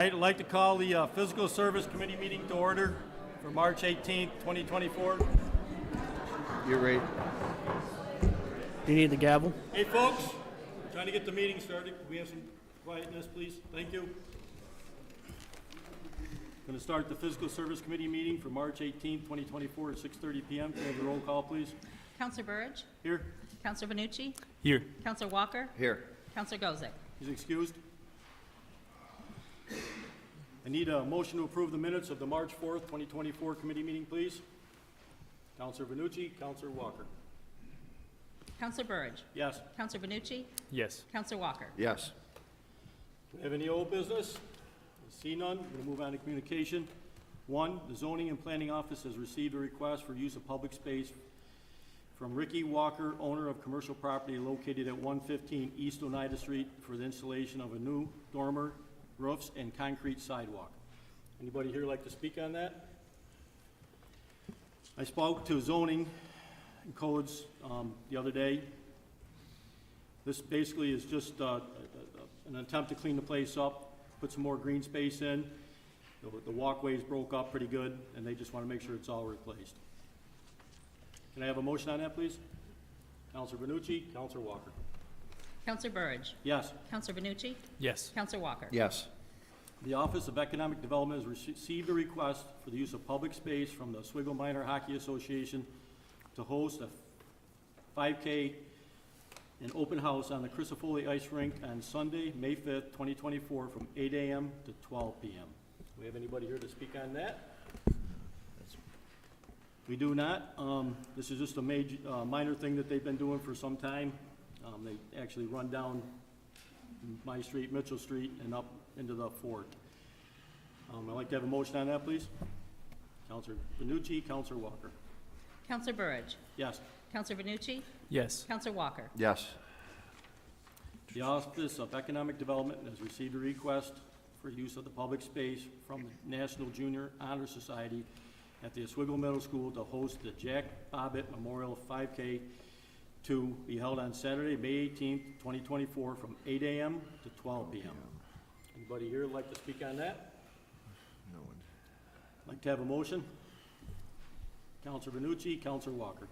I'd like to call the Physical Service Committee meeting to order for March 18th, 2024. You're right. Do you need the gavel? Hey, folks, trying to get the meeting started. Can we have some quietness, please? Thank you. Going to start the Physical Service Committee meeting for March 18th, 2024 at 6:30 p.m. Can we have the roll call, please? Councilor Burridge. Here. Councilor Benucci. Here. Councilor Walker. Here. Councilor Gozick. He's excused. I need a motion to approve the minutes of the March 4th, 2024 committee meeting, please. Councilor Benucci, Councilor Walker. Councilor Burridge. Yes. Councilor Benucci. Yes. Councilor Walker. Yes. Do we have any old business? I see none. We're going to move on to communication. 1, the Zoning and Planning Office has received a request for use of public space from Ricky Walker, owner of commercial property located at 115 East Oneida Street, for the installation of a new dormer, roofs, and concrete sidewalk. Anybody here like to speak on that? I spoke to zoning and codes the other day. This basically is just an attempt to clean the place up, put some more green space in. The walkways broke up pretty good, and they just want to make sure it's all replaced. Can I have a motion on that, please? Councilor Benucci, Councilor Walker. Councilor Burridge. Yes. Councilor Benucci. Yes. Councilor Walker. Yes. The Office of Economic Development has received a request for the use of public space from the Oswego Minor Hockey Association to host a 5K and open house on the Crisafulli Ice Rink on Sunday, May 5th, 2024, from 8 a.m. to 12 p.m. Do we have anybody here to speak on that? We do not. This is just a major, minor thing that they've been doing for some time. They actually run down my street, Mitchell Street, and up into the fort. I'd like to have a motion on that, please. Councilor Benucci, Councilor Walker. Councilor Burridge. Yes. Councilor Benucci. Yes. Councilor Walker. Yes. The Office of Economic Development has received a request for use of the public space from the National Junior Honor Society at the Oswego Middle School to host the Jack Bobbitt Memorial 5K to be held on Saturday, May 18th, 2024, from 8 a.m. to 12 p.m. Anybody here like to speak on that? No one. Like to have a motion? Councilor Benucci, Councilor Walker.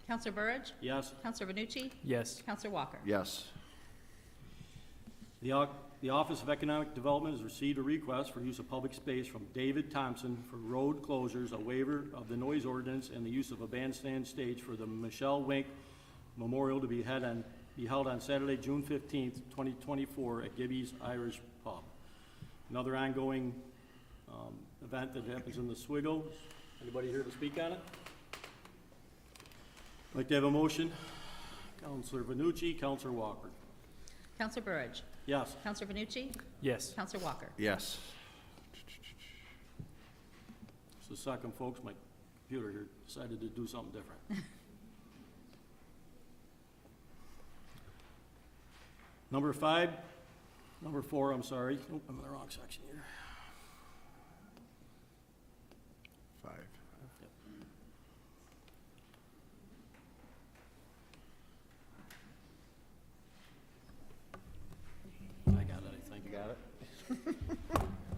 Councilor Burridge. Yes. Councilor Benucci. Yes. Councilor Walker. Yes. The Office of Economic Development has received a request for use of public space from David Thompson for road closures, a waiver of the noise ordinance, and the use of a bandstand stage for the Michelle Wink Memorial to be held on Saturday, June 15th, 2024 at Gibby's Irish Pub. Another ongoing event that happens in the Oswego. Anybody here to speak on it? I'd like to have a motion. Councilor Benucci, Councilor Walker. Councilor Burridge. Yes. Councilor Benucci. Yes. Councilor Walker. Yes. Just a second, folks. My computer here decided to do something different. Number 4, I'm sorry. Oh, I'm in the wrong section here. 5. I got it, I think. You got it?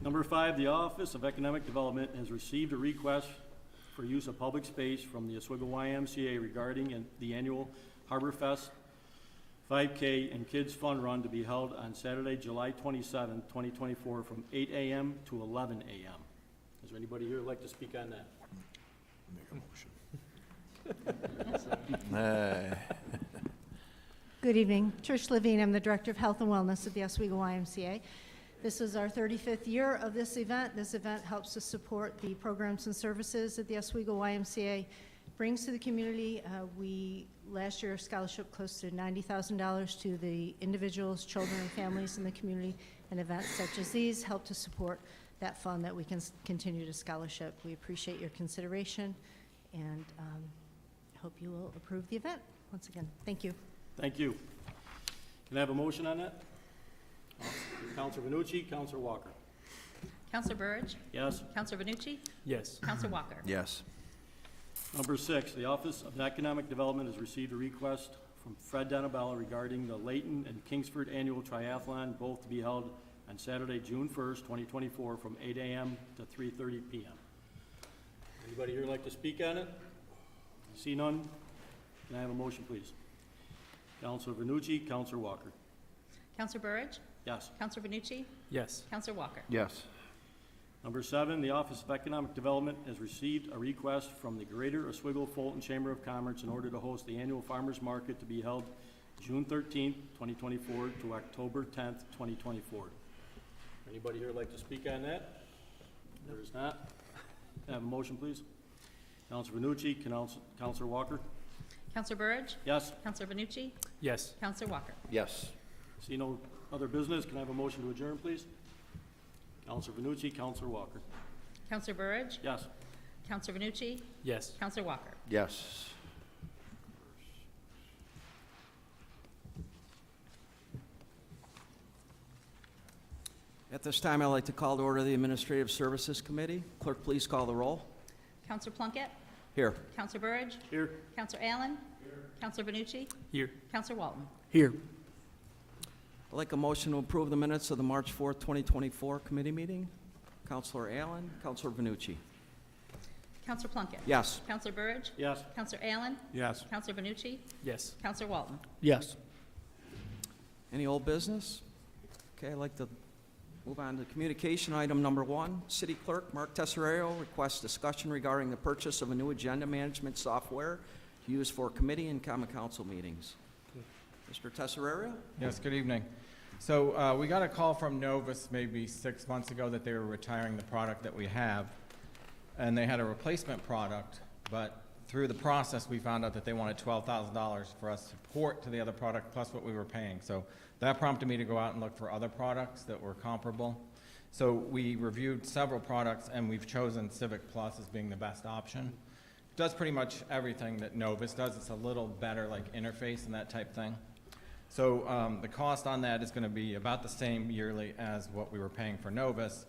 Number 5, the Office of Economic Development has received a request for use of public space from the Oswego YMCA regarding the annual Harbor Fest 5K and Kids Fun Run to be held on Saturday, July 27, 2024, from 8 a.m. to 11 a.m. Is there anybody here who'd like to speak on that? Make a motion. Good evening. Trish Levine, I'm the Director of Health and Wellness at the Oswego YMCA. This is our 35th year of this event. This event helps to support the programs and services that the Oswego YMCA brings to the community. We last year scholarship close to $90,000 to the individuals, children, and families in the community, and events such as these help to support that fund that we can continue to scholarship. We appreciate your consideration and hope you will approve the event. Once again, thank you. Thank you. Can I have a motion on that? Councilor Benucci, Councilor Walker. Councilor Burridge. Yes. Councilor Benucci. Yes. Councilor Walker. Yes. Number 6, the Office of Economic Development has received a request from Fred Donabella regarding the Layton and Kingsford Annual Triathlon, both to be held on Saturday, June 1st, 2024, from 8 a.m. to 3:30 p.m. Anybody here like to speak on it? See none? Can I have a motion, please? Counselor Vernucci, Counselor Walker. Counselor Burridge? Yes. Counselor Vernucci? Yes. Counselor Walker? Yes. Number 7, the Office of Economic Development has received a request from the Greater Oswego Fulton Chamber of Commerce in order to host the annual farmers market to be held June 13th, 2024 to October 10th, 2024. Anybody here like to speak on that? There is not. Can I have a motion, please? Counselor Vernucci, Counselor Walker. Counselor Burridge? Yes. Counselor Vernucci? Yes. Counselor Walker? Yes. See no other business. Can I have a motion to adjourn, please? Counselor Vernucci, Counselor Walker. Counselor Burridge? Yes. Counselor Vernucci? Yes. Counselor Walker? Yes. At this time, I'd like to call to order the Administrative Services Committee. Clerk, please call the roll. Counselor Plunkett? Here. Counselor Burridge? Here. Counselor Allen? Counselor Vernucci? Here. Counselor Walton? Here. I'd like a motion to approve the minutes of the March 4th, 2024 committee meeting. Counselor Allen, Counselor Vernucci. Counselor Plunkett? Yes. Counselor Burridge? Yes. Counselor Allen? Yes. Counselor Vernucci? Yes. Counselor Walton? Yes. Any old business? Okay, I'd like to move on to communication. Item number 1, City Clerk Mark Tesoriero requests discussion regarding the purchase of a new agenda management software used for committee and common council meetings. Mr. Tesoriero? Yes, good evening. So we got a call from Novus maybe 6 months ago that they were retiring the product that we have, and they had a replacement product, but through the process, we found out that they wanted $12,000 for us to port to the other product plus what we were paying. So that prompted me to go out and look for other products that were comparable. So we reviewed several products, and we've chosen Civic Plus as being the best option. It does pretty much everything that Novus does. It's a little better like interface and that type thing. So the cost on that is going to be about the same yearly as what we were paying for Novus.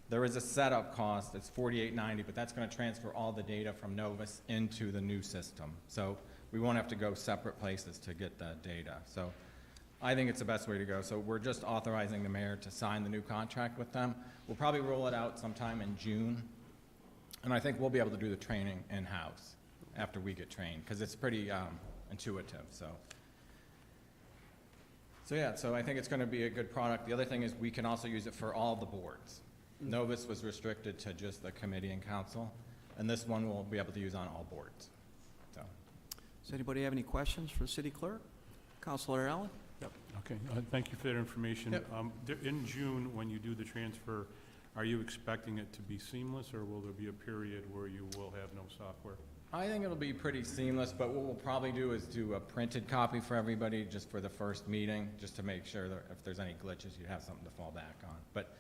There is a setup cost. It's $48.90, but that's going to transfer all the data from Novus into the new system. So we won't have to go separate places to get that data. So I think it's the best way to go. So we're just authorizing the mayor to sign the new contract with them. We'll probably roll it out sometime in June, and I think we'll be able to do the training in-house after we get trained, because it's pretty intuitive. So yeah, so I think it's going to be a good product. The other thing is we can also use it for all the boards. Novus was restricted to just the committee and council, and this one we'll be able to use on all boards. So. Does anybody have any questions for the city clerk? Councilor Allen? Yep, okay, thank you for that information. Yep. In June, when you do the transfer, are you expecting it to be seamless, or will there be a period where you will have no software? I think it'll be pretty seamless, but what we'll probably do is do a printed copy for everybody just for the first meeting, just to make sure that if there's any glitches, you have something to fall back on. But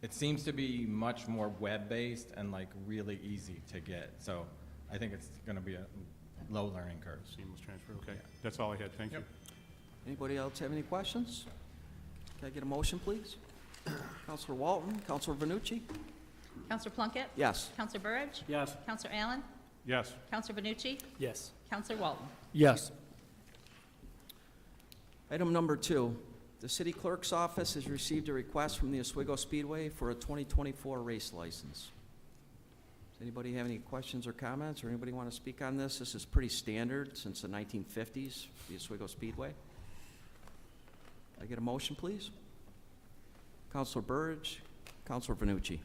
it seems to be much more web-based and like really easy to get. So I think it's going to be a low learning curve. Seamless transfer, okay. That's all I had, thank you. Yep. Anybody else have any questions? Can I get a motion, please? Counselor Walton, Counselor Vernucci? Counselor Plunkett? Yes. Counselor Burridge? Yes. Counselor Allen? Yes, Counselor Vernucci? Yes. Counselor Walton? Yes. Item number 2, the city clerk's office has received a request from the Oswego Speedway for a 2024 race license. Does anybody have any questions or comments, or anybody want to speak on this? This is pretty standard since the 1950s, the Oswego Speedway. Can I get a motion, please? Counselor Burridge, Counselor Vernucci.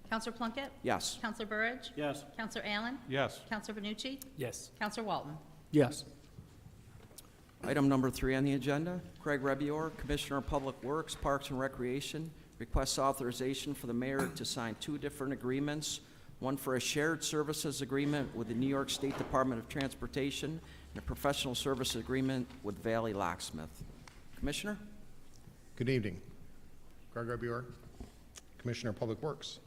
Counselor Plunkett? Yes. Counselor Burridge? Yes. Counselor Allen? yes, Counselor Vernucci? Yes. Counselor Walton? Yes. Item number 3 on the agenda, Craig Rebior, Commissioner of Public Works, Parks and Recreation, requests authorization for the mayor to sign 2 different agreements, one for a shared services agreement with the New York State Department of Transportation and a professional services agreement with Valley Locksmith. Commissioner? Good evening. Greg Rebior, Commissioner of Public Works.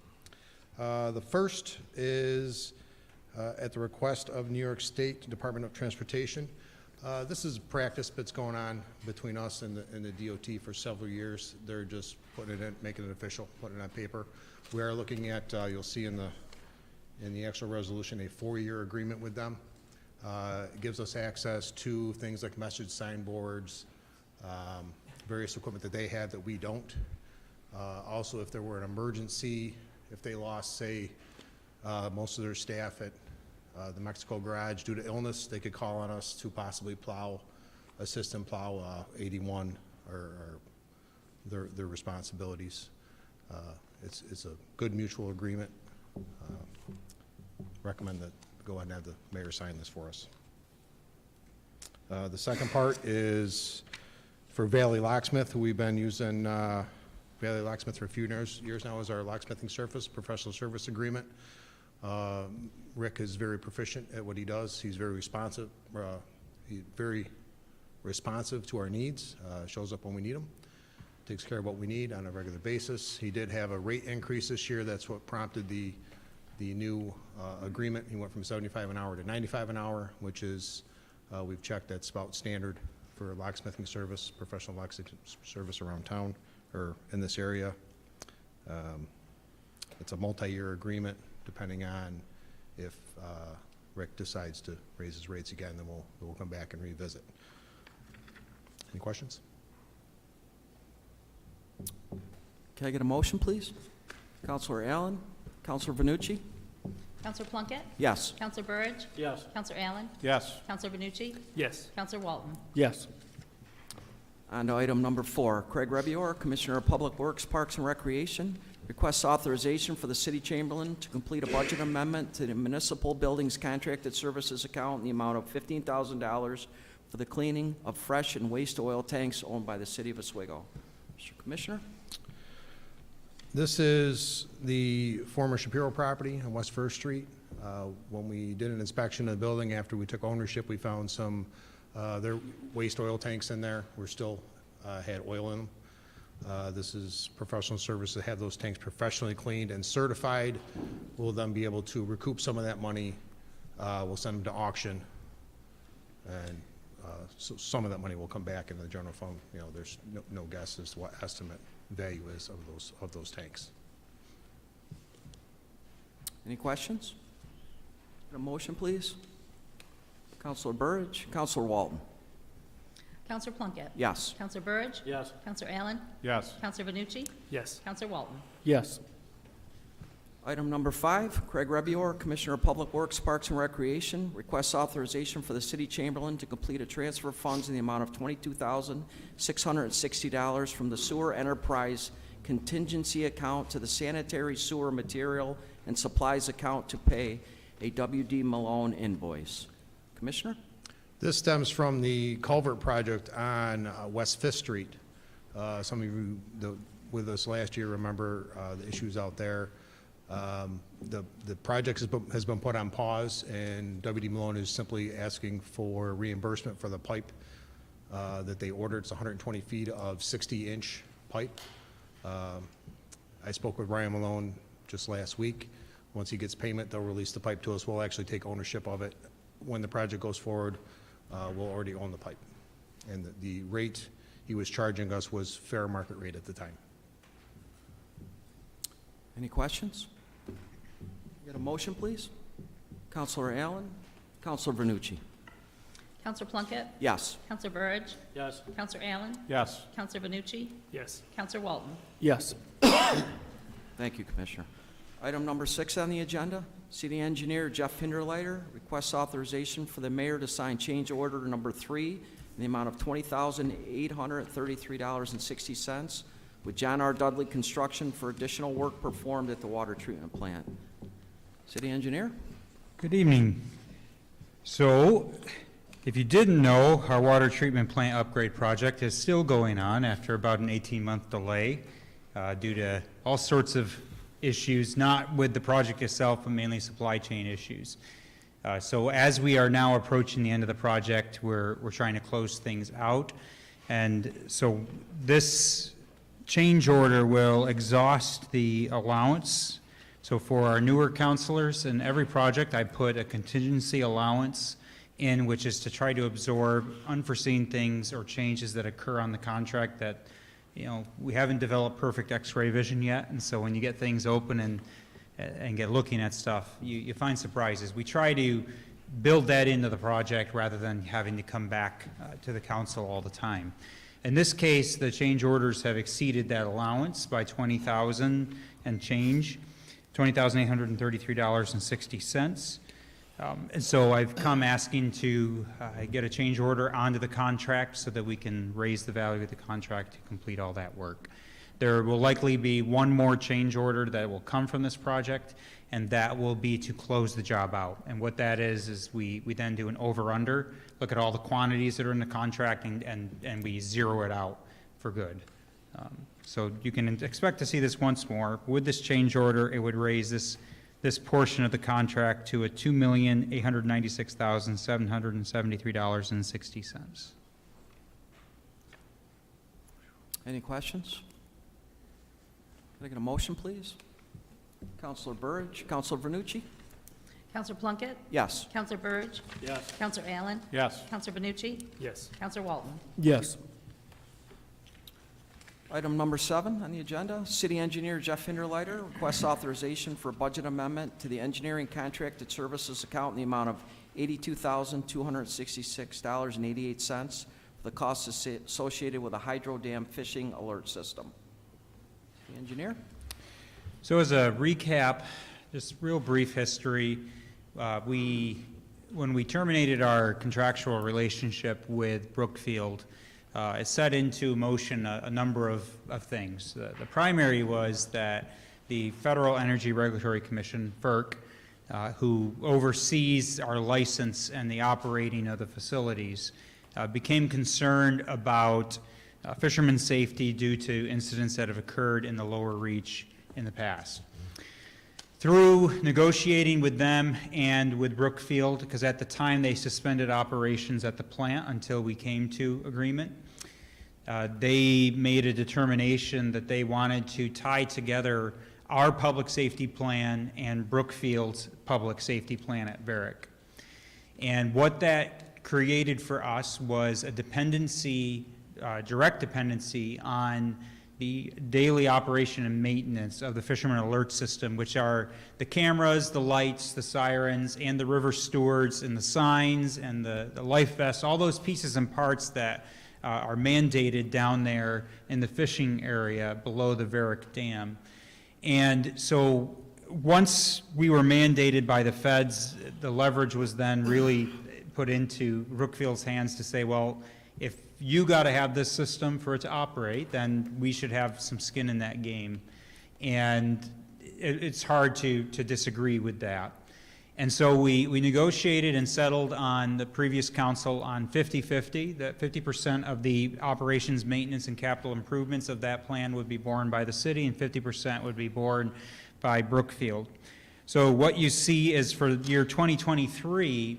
The first is at the request of New York State Department of Transportation. This is practice that's going on between us and the DOT for several years. They're just putting it in, making it official, putting it on paper. We are looking at, you'll see in the actual resolution, a 4-year agreement with them. It gives us access to things like message signboards, various equipment that they have that we don't. Also, if there were an emergency, if they lost, say, most of their staff at the Mexico garage due to illness, they could call on us to possibly assist them plow 81 or their responsibilities. It's a good mutual agreement. Recommend that go ahead and have the mayor sign this for us. The second part is for Valley Locksmith, who we've been using Valley Locksmith for a few years now as our locksmithing service, professional service agreement. Rick is very proficient at what he does. He's very responsive. He's very responsive to our needs, shows up when we need him, takes care of what we need on a regular basis. He did have a rate increase this year. That's what prompted the new agreement. He went from 75 an hour to 95 an hour, which is, we've checked, that's about standard for locksmithing service, professional locksmithing service around town or in this area. It's a multi-year agreement. Depending on if Rick decides to raise his rates again, then we'll come back and revisit. Any questions? Can I get a motion, please? Counselor Allen? Counselor Vanucci? Counselor Plunkett? Yes. Counselor Burridge? Yes. Counselor Allen? Yes. Counselor Vanucci? Yes. Counselor Walton? Yes. On to item number 4, Craig Rebior, Commissioner of Public Works, Parks and Recreation, requests authorization for the city chamberlain to complete a budget amendment to the municipal buildings contracted services account in the amount of $15,000 for the cleaning of fresh and waste oil tanks owned by the city of Oswego. Mr. Commissioner? This is the former Shapiro property on West First Street. When we did an inspection of the building after we took ownership, we found some their waste oil tanks in there. We're still had oil in them. This is professional service to have those tanks professionally cleaned and certified. We'll then be able to recoup some of that money. We'll send them to auction, and so some of that money will come back into the general fund. You know, there's no guess as to what estimate value is of those tanks. Any questions? A motion, please? Counselor Burridge? Counselor Walton? Counselor Plunkett? Yes. Counselor Burridge? Yes. Counselor Allen? Yes. Counselor Vanucci? Yes. Counselor Walton? Yes. Item number 5, Craig Rebior, Commissioner of Public Works, Parks and Recreation, requests authorization for the city chamberlain to complete a transfer of funds in the amount of $22,660 from the sewer enterprise contingency account to the sanitary sewer material and supplies account to pay a W.D. Malone invoice. Commissioner? This stems from the culvert project on West Fifth Street. Some of you with us last year remember the issues out there. The project has been put on pause, and W.D. Malone is simply asking for reimbursement for the pipe that they ordered. It's 120 feet of 60-inch pipe. I spoke with Ryan Malone just last week. Once he gets payment, they'll release the pipe to us. We'll actually take ownership of it. When the project goes forward, we'll already own the pipe. And the rate he was charging us was fair market rate at the time. Any questions? Get a motion, please? Counselor Allen? Counselor Vernucci? Counselor Plunkett? Yes. Counselor Burridge? Yes. Counselor Allen? Yes. Counselor Vanucci? Yes. Counselor Walton? Yes. Thank you, Commissioner. Item number 6 on the agenda, City Engineer Jeff Hinderleiter requests authorization for the mayor to sign change order number 3 in the amount of $20,833.60 with John R. Dudley Construction for additional work performed at the water treatment plant. City Engineer? Good evening. So, if you didn't know, our water treatment plant upgrade project is still going on after about an 18-month delay due to all sorts of issues, not with the project itself, but mainly supply chain issues. So as we are now approaching the end of the project, we're trying to close things out. And so this change order will exhaust the allowance. So for our newer counselors, in every project, I put a contingency allowance in, which is to try to absorb unforeseen things or changes that occur on the contract that, you know, we haven't developed perfect X-ray vision yet, and so when you get things open and get looking at stuff, you find surprises. We try to build that into the project rather than having to come back to the council all the time. In this case, the change orders have exceeded that allowance by $20,000 and change, $20,833.60. And so I've come asking to get a change order onto the contract so that we can raise the value of the contract to complete all that work. There will likely be one more change order that will come from this project, and that will be to close the job out. And what that is we then do an over-under, look at all the quantities that are in the contract, and we zero it out for good. So you can expect to see this once more. With this change order, it would raise this portion of the contract to a $2,896,773.60. Any questions? Can I get a motion, please? Counselor Burridge, Counselor Vernucci? Counselor Plunkett? Yes. Counselor Burridge? Yes. Counselor Allen? Yes. Counselor Vernucci? Yes. Counselor Walton? Yes. Item number 7 on the agenda, City Engineer Jeff Hinderleiter requests authorization for a budget amendment to the engineering contracted services account in the amount of $82,266.88 for the costs associated with a hydro dam fishing alert system. The engineer? So as a recap, just real brief history, when we terminated our contractual relationship with Brookfield, it set into motion a number of things. The primary was that the Federal Energy Regulatory Commission, FERC, who oversees our license and the operating of the facilities, became concerned about fishermen's safety due to incidents that have occurred in the lower reach in the past. Through negotiating with them and with Brookfield, because at the time they suspended operations at the plant until we came to agreement, they made a determination that they wanted to tie together our public safety plan and Brookfield's public safety plan at Varick. And what that created for us was a dependency, direct dependency on the daily operation and maintenance of the fisherman alert system, which are the cameras, the lights, the sirens, and the river stewards, and the signs, and the life vests, all those pieces and parts that are mandated down there in the fishing area below the Varick Dam. And so once we were mandated by the feds, the leverage was then really put into Brookfield's hands to say, well, if you got to have this system for it to operate, then we should have some skin in that game. And it's hard to disagree with that. And so we negotiated and settled on the previous council on 50-50, that 50% of the operations, maintenance, and capital improvements of that plan would be borne by the city, and 50% would be borne by Brookfield. So what you see is for the year 2023,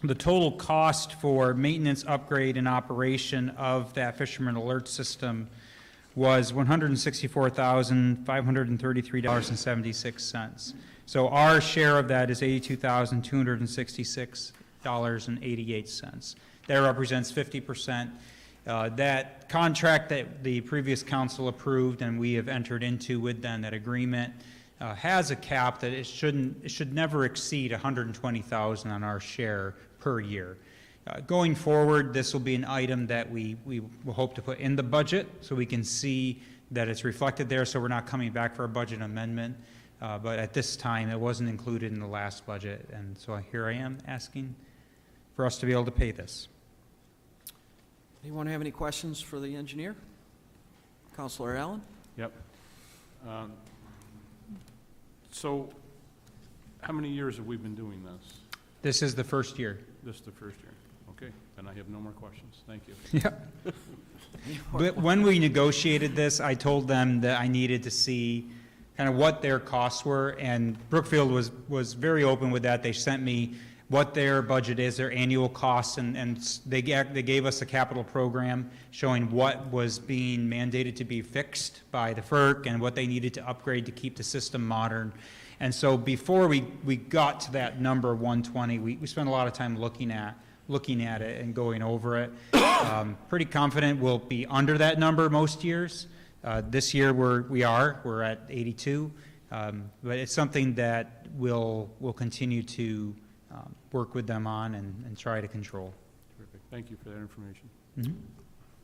the total cost for maintenance, upgrade, and operation of that fisherman alert system was $164,533.76. So our share of that is $82,266.88. That represents 50%. That contract that the previous council approved and we have entered into with them, that agreement, has a cap that it should never exceed $120,000 on our share per year. Going forward, this will be an item that we will hope to put in the budget so we can see that it's reflected there, so we're not coming back for a budget amendment. But at this time, it wasn't included in the last budget, and so here I am asking for us to be able to pay this. Anyone have any questions for the engineer? Counselor Allen? Yep. So how many years have we been doing this? This is the first year. This is the first year. Okay, then I have no more questions. Thank you. Yep. But when we negotiated this, I told them that I needed to see kind of what their costs were, and Brookfield was very open with that. They sent me what their budget is, their annual costs, and they gave us a capital program showing what was being mandated to be fixed by the FERC and what they needed to upgrade to keep the system modern. And so before we got to that number 120, we spent a lot of time looking at it and going over it. Pretty confident we'll be under that number most years. This year we're at 82, but it's something that we'll continue to work with them on and try to control. Terrific. Thank you for that information. Mm-hmm.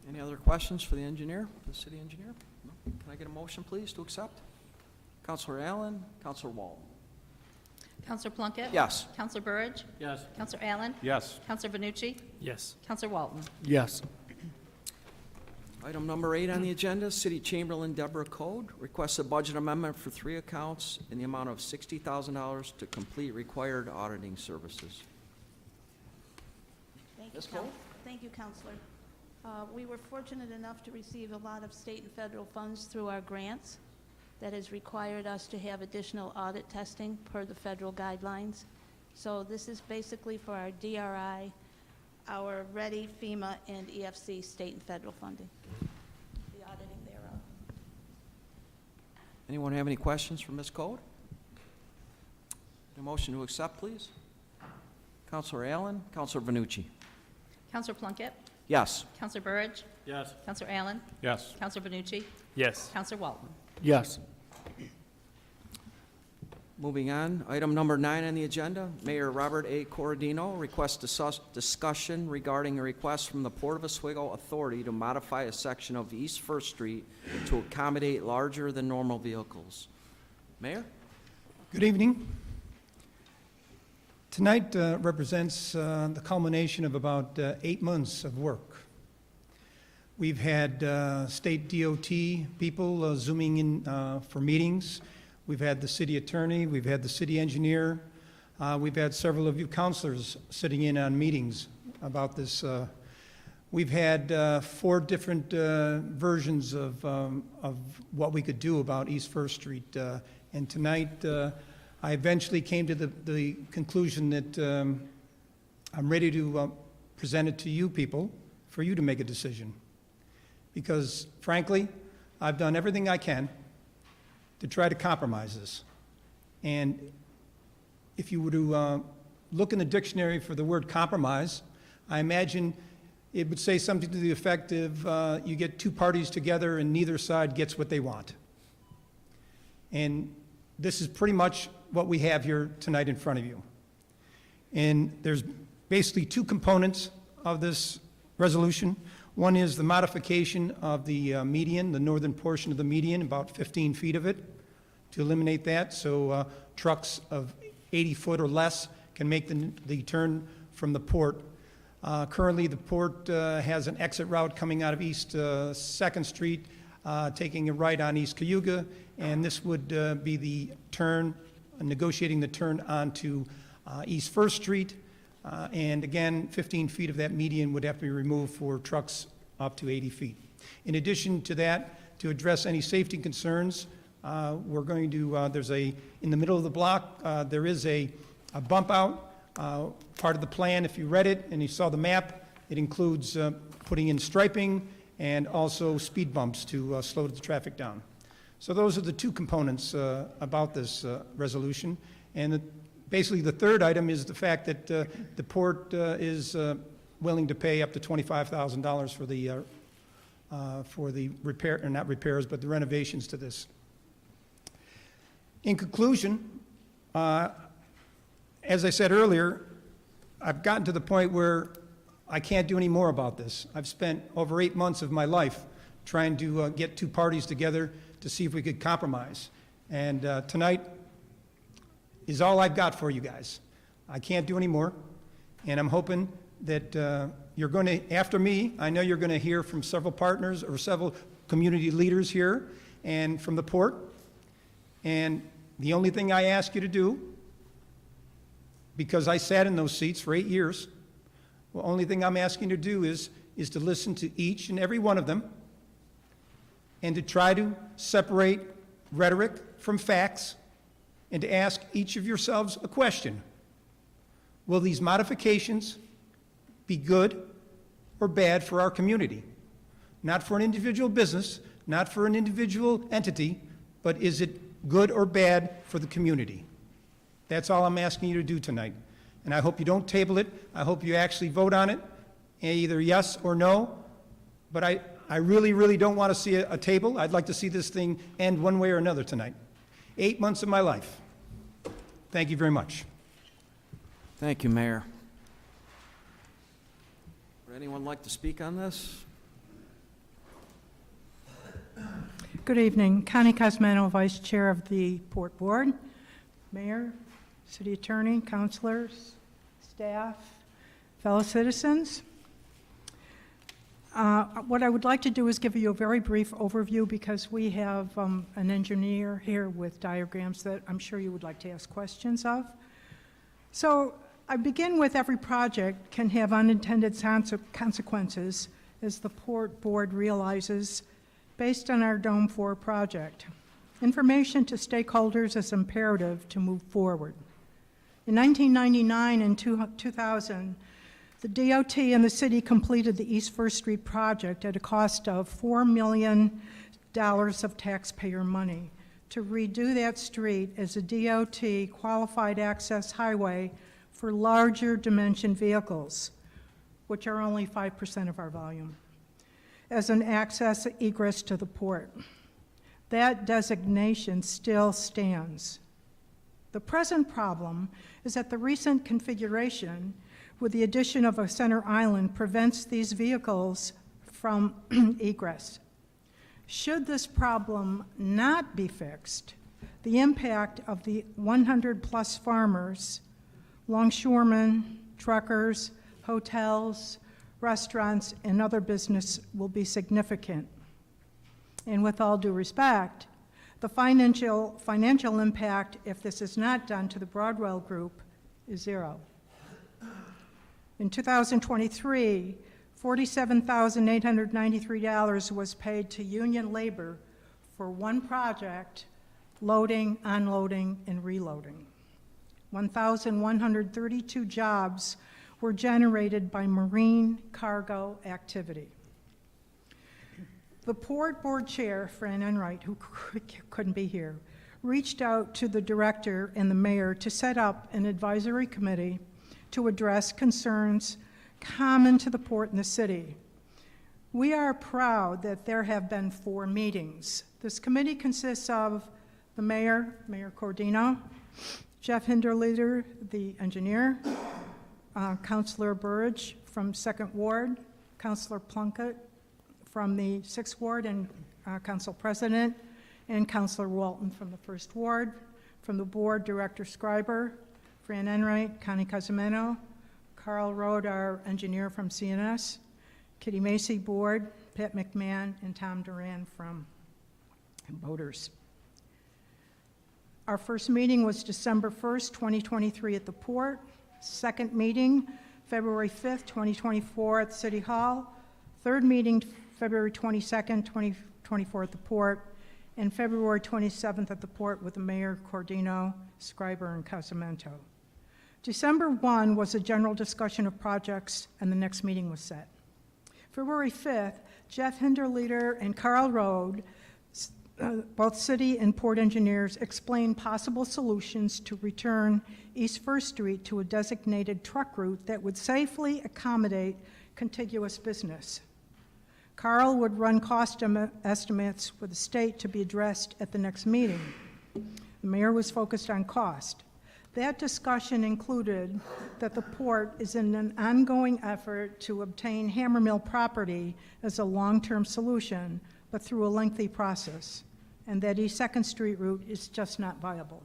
Any other questions for the engineer, the city engineer? No? Can I get a motion, please, to accept? Counselor Allen, Counselor Walton. Counselor Plunkett? Yes. Counselor Burridge? Yes. Counselor Allen? Yes. Counselor Vanucci? Yes. Counselor Walton? Yes. Item number 8 on the agenda, City Chamberlain Deborah Code requests a budget amendment for 3 accounts in the amount of $60,000 to complete required auditing services. Thank Ms. you, Cole? Thank you, Counselor. We were fortunate enough to receive a lot of state and federal funds through our grants that has required us to have additional audit testing per the federal guidelines. So this is basically for our DRI, our READY, FEMA, and EFC state and federal funding, the auditing thereof. Anyone have any questions for Ms. Code? A motion to accept, please. Counselor Allen, Counselor Vanucci. Counselor Plunkett? Yes. Counselor Burridge? Yes. Counselor Allen? Yes. Counselor Vanucci? Yes. Counselor Walton? Yes. Moving on, item number 9 on the agenda, Mayor Robert A. Corradino requests discussion regarding a request from the Port of Oswego Authority to modify a section of East First Street to accommodate larger than normal vehicles. Mayor? Good evening. Tonight represents the culmination of about 8 months of work. We've had state DOT people zooming in for meetings. We've had the city attorney, we've had the city engineer, we've had several of you counselors sitting in on meetings about this. We've had 4 different versions of what we could do about East First Street. And tonight, I eventually came to the conclusion that I'm ready to present it to you people for you to make a decision. Because frankly, I've done everything I can to try to compromise this. And if you were to look in the dictionary for the word compromise, I imagine it would say something to the effect of you get 2 parties together and neither side gets what they want. And this is pretty much what we have here tonight in front of you. And there's basically 2 components of this resolution. One is the modification of the median, the northern portion of the median, about 15 feet of it, to eliminate that, so trucks of 80 foot or less can make the turn from the port. Currently, the port has an exit route coming out of East 2nd Street, taking a right on East Cayuga, and this would be the turn, negotiating the turn onto East 1st Street. And again, 15 feet of that median would have to be removed for trucks up to 80 feet. In addition to that, to address any safety concerns, we're going to, in the middle of the block, there is a bump out, part of the plan. If you read it and you saw the map, it includes putting in striping and also speed bumps to slow the traffic down. So those are the 2 components about this resolution. And basically, the third item is the fact that the port is willing to pay up to $25,000 for the repair, or not repairs, but the renovations to this. In conclusion, as I said earlier, I've gotten to the point where I can't do any more about this. I've spent over 8 months of my life trying to get 2 parties together to see if we could compromise. And tonight is all I've got for you guys. I can't do any more, and I'm hoping that you're going to, after me, I know you're going to hear from several partners or several community leaders here and from the port. And the only thing I ask you to do, because I sat in those seats for 8 years, the only thing I'm asking you to do is to listen to each and every one of them and to try to separate rhetoric from facts and to ask each of yourselves a question. Will these modifications be good or bad for our community? Not for an individual business, not for an individual entity, but is it good or bad for the community? That's all I'm asking you to do tonight. And I hope you don't table it. I hope you actually vote on it, either yes or no. But I really, really don't want to see a table. I'd like to see this thing end one way or another tonight. 8 months of my life. Thank you very much. Thank you, Mayor. Would anyone like to speak on this? Good evening. Connie Cosmano, Vice Chair of the Port Board, Mayor, City Attorney, Councilors, staff, fellow citizens. What I would like to do is give you a very brief overview because we have an engineer here with diagrams that I'm sure you would like to ask questions of. So I begin with every project can have unintended consequences as the Port Board realizes based on our Dome 4 project. Information to stakeholders is imperative to move forward. In 1999 and 2000, the DOT and the city completed the East First Street project at a cost of $4 million of taxpayer money to redo that street as a DOT qualified access highway for larger dimension vehicles, which are only 5% of our volume, as an access egress to the port. That designation still stands. The present problem is that the recent configuration with the addition of a center island prevents these vehicles from egress. Should this problem not be fixed, the impact of the 100-plus farmers, longshoremen, truckers, hotels, restaurants, and other business will be significant. And with all due respect, the financial impact, if this is not done to the Broadwell Group, is zero. In 2023, $47,893 was paid to union labor for one project, loading, unloading, and reloading. 1,132 jobs were generated by marine cargo activity. The Port Board Chair, Fran Enright, who couldn't be here, reached out to the director and the mayor to set up an advisory committee to address concerns common to the port and the city. We are proud that there have been 4 meetings. This committee consists of the mayor, Mayor Cordino, Jeff Hinderleder, the engineer, Councilor Burridge from 2nd Ward, Councilor Plunkett from the 6th Ward, and Council President, and Councilor Walton from the 1st Ward. From the board, Director Schreiber, Fran Enright, Connie Cosmano, Carl Rode, our engineer from CNS, Kitty Macy Board, Pat McMahon, and Tom Duran from Boaters. Our first meeting was December 1st, 2023 at the port. Second meeting, February 5th, 2024 at City Hall. Third meeting, February 22nd, 2024 at the port. And February 27th at the port with the Mayor, Cordino, Schreiber, and Casamento. December 1 was a general discussion of projects, and the next meeting was set. February 5th, Jeff Hinderleder and Carl Rode, both city and port engineers, explained possible solutions to return East First Street to a designated truck route that would safely accommodate contiguous business. Carl would run cost estimates with the state to be addressed at the next meeting. The mayor was focused on cost. That discussion included that the port is in an ongoing effort to obtain Hammermill property as a long-term solution, but through a lengthy process, and that East 2nd Street route is just not viable.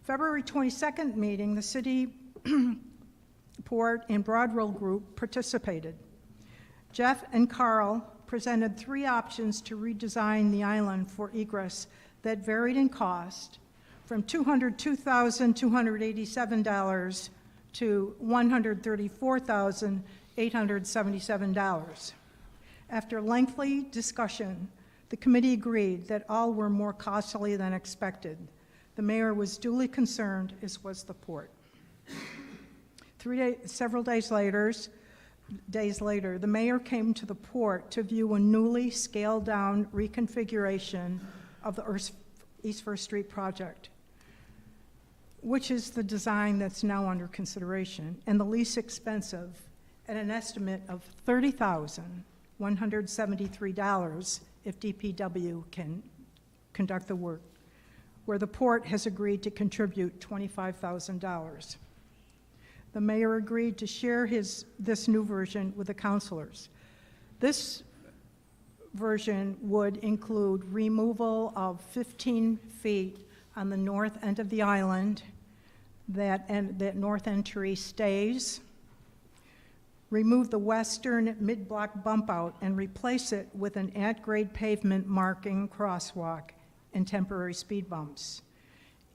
February 22nd meeting, the city, port, and Broadwell Group participated. Jeff and Carl presented 3 options to redesign the island for egress that varied in cost from $202,287 to $134,877. After lengthy discussion, the committee agreed that all were more costly than expected. The mayor was duly concerned, as was the port. Several days later, the mayor came to the port to view a newly scaled-down reconfiguration of the East First Street project, which is the design that's now under consideration and the least expensive, at an estimate of $30,173 if DPW can conduct the work, where the port has agreed to contribute $25,000. The mayor agreed to share this new version with the councilors. This version would include removal of 15 feet on the north end of the island, that north entry stays. Remove the western mid-block bump out and replace it with an at-grade pavement marking crosswalk and temporary speed bumps.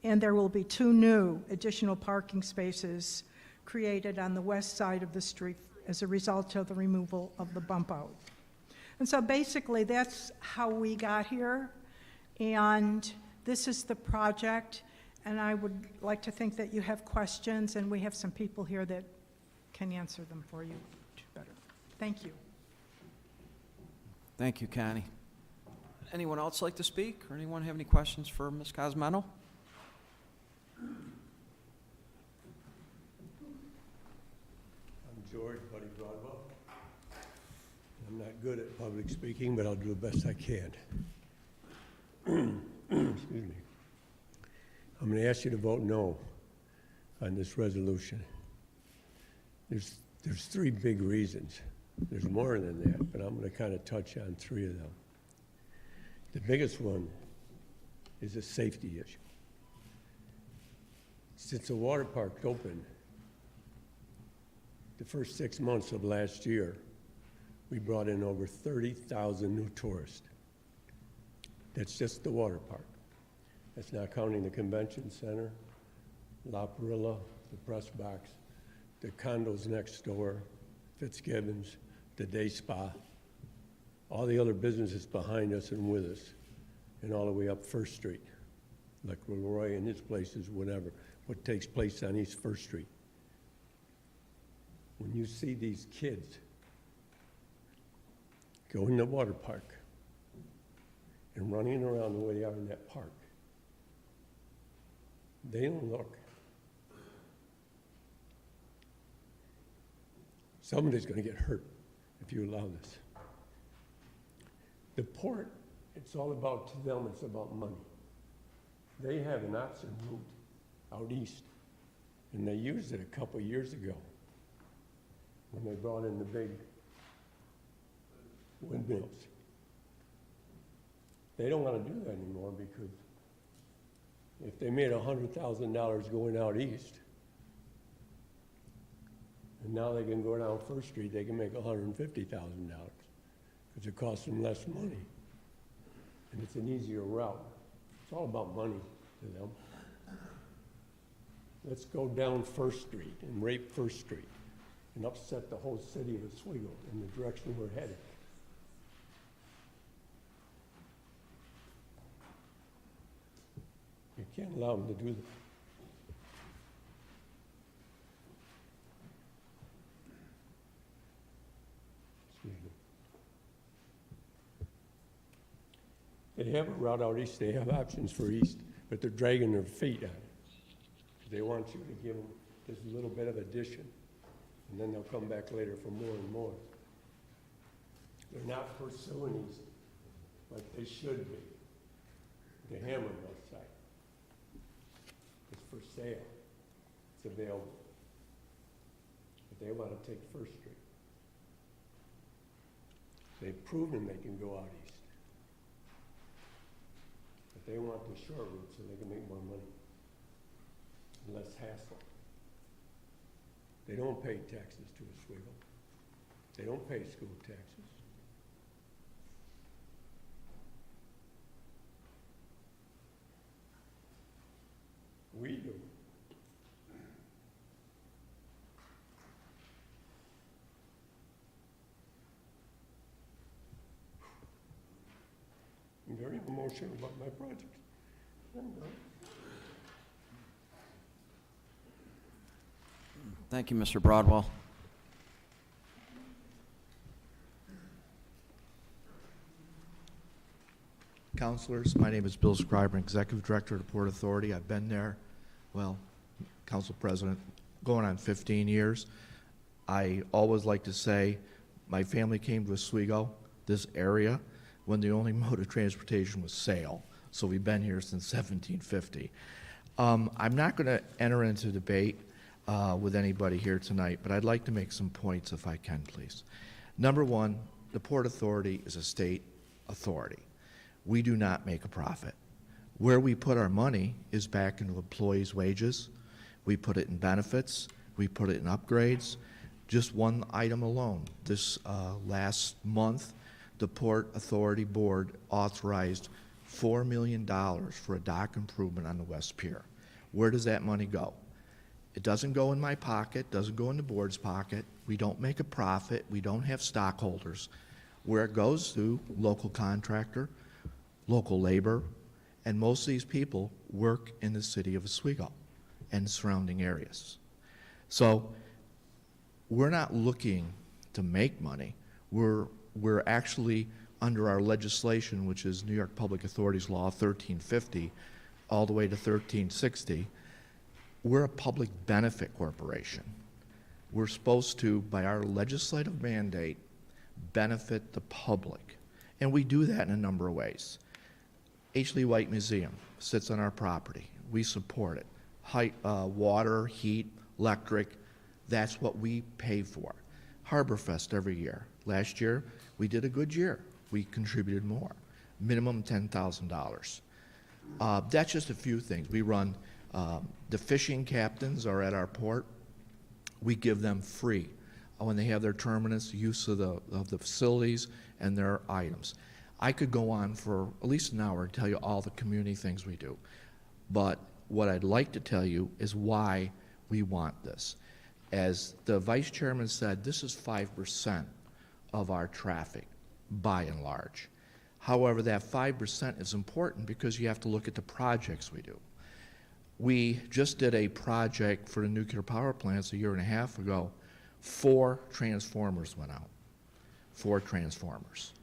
And there will be 2 new additional parking spaces created on the west side of the street as a result of the removal of the bump out. And so basically that's how we got here, and this is the project, and I would like to think that you have questions, and we have some people here that can answer them for you better. Thank you. Thank you, Connie. Anyone else like to speak, or anyone have any questions for Ms. Cosmeno? I'm George, Buddy Broadwell. I'm not good at public speaking, but I'll do the best I can. Excuse me. I'm going to ask you to vote no on this resolution. There's 3 big reasons. There's more than that, but I'm going to kind of touch on 3 of them. The biggest one is a safety issue. Since the water park opened, the first 6 months of last year, we brought in over 30,000 new tourists. That's just the water park. That's not counting the convention center, La Perilla, the press box, the condos next door, Fitzgibbons, the day spa, all the other businesses behind us and with us, and all the way up First Street, like Leroy and his places, whatever, what takes place on East First Street. When you see these kids go in the water park and running around the way they are in that park, they don't look. Somebody's going to get hurt if you allow this. The port, it's all about, to them, it's about money. They have an option route out east, and they used it a couple years ago when they brought in the big windmills. They don't want to do that anymore because if they made $100,000 going out east, and now they can go down First Street, they can make $150,000 because it costs them less money. And it's an easier route. It's all about money to them. Let's go down First Street and rape First Street and upset the whole city of Oswego in the direction we're headed. You can't allow them to do that. Excuse me. They have a route out east, they have options for east, but they're dragging their feet on it. They want you to give them just a little bit of addition, and then they'll come back later for more and more. They're not pursuing east like they should be. The Hammermill site. It's for sale. It's available. But they want to take First Street. They've proven they can go out east. But they want the short route so they can make more money. Less hassle. They don't pay taxes to Oswego. They don't pay school taxes. We do. I'm very emotional about my project. Thank you, Mr. Broadwell. Councilors, my name is Bill Scriber, Executive Director of the Port Authority. I've been there, well, Council President, going on 15 years. I always like to say my family came to Oswego, this area, when the only mode of transportation was sail. So we've been here since 1750. I'm not going to enter into debate with anybody here tonight, but I'd like to make some points if I can, please. Number one, the Port Authority is a state Authority. We do not make a profit. Where we put our money is back into employees' wages. We put it in benefits. We put it in upgrades. Just one item alone. This last month, the Port Authority Board authorized $4 million for a dock improvement on the West Pier. Where does that money go? It doesn't go in my pocket, doesn't go in the board's pocket. We don't make a profit. We don't have stockholders. Where it goes to, local contractor, local labor, and most of these people work in the city of Oswego and surrounding areas. So we're not looking to make money. We're actually, under our legislation, which is New York Public Authorities Law 1350, all the way to 1360, we're a public benefit corporation. We're supposed to, by our legislative mandate, benefit the public. And we do that in a number of ways. H. Lee White Museum sits on our property. We support it. Water, heat, electric, that's what we pay for. Harborfest every year. Last year, we did a good year. We contributed more, minimum $10,000. That's just a few things. We run, the fishing captains are at our port. We give them free when they have their terminus, use of the facilities and their items. I could go on for at least an hour and tell you all the community things we do. But what I'd like to tell you is why we want this. As the vice chairman said, this is 5% of our traffic, by and large. However, that 5% is important because you have to look at the projects we do. We just did a project for the nuclear power plants a year and a half ago. 4 transformers went out. 4 transformers.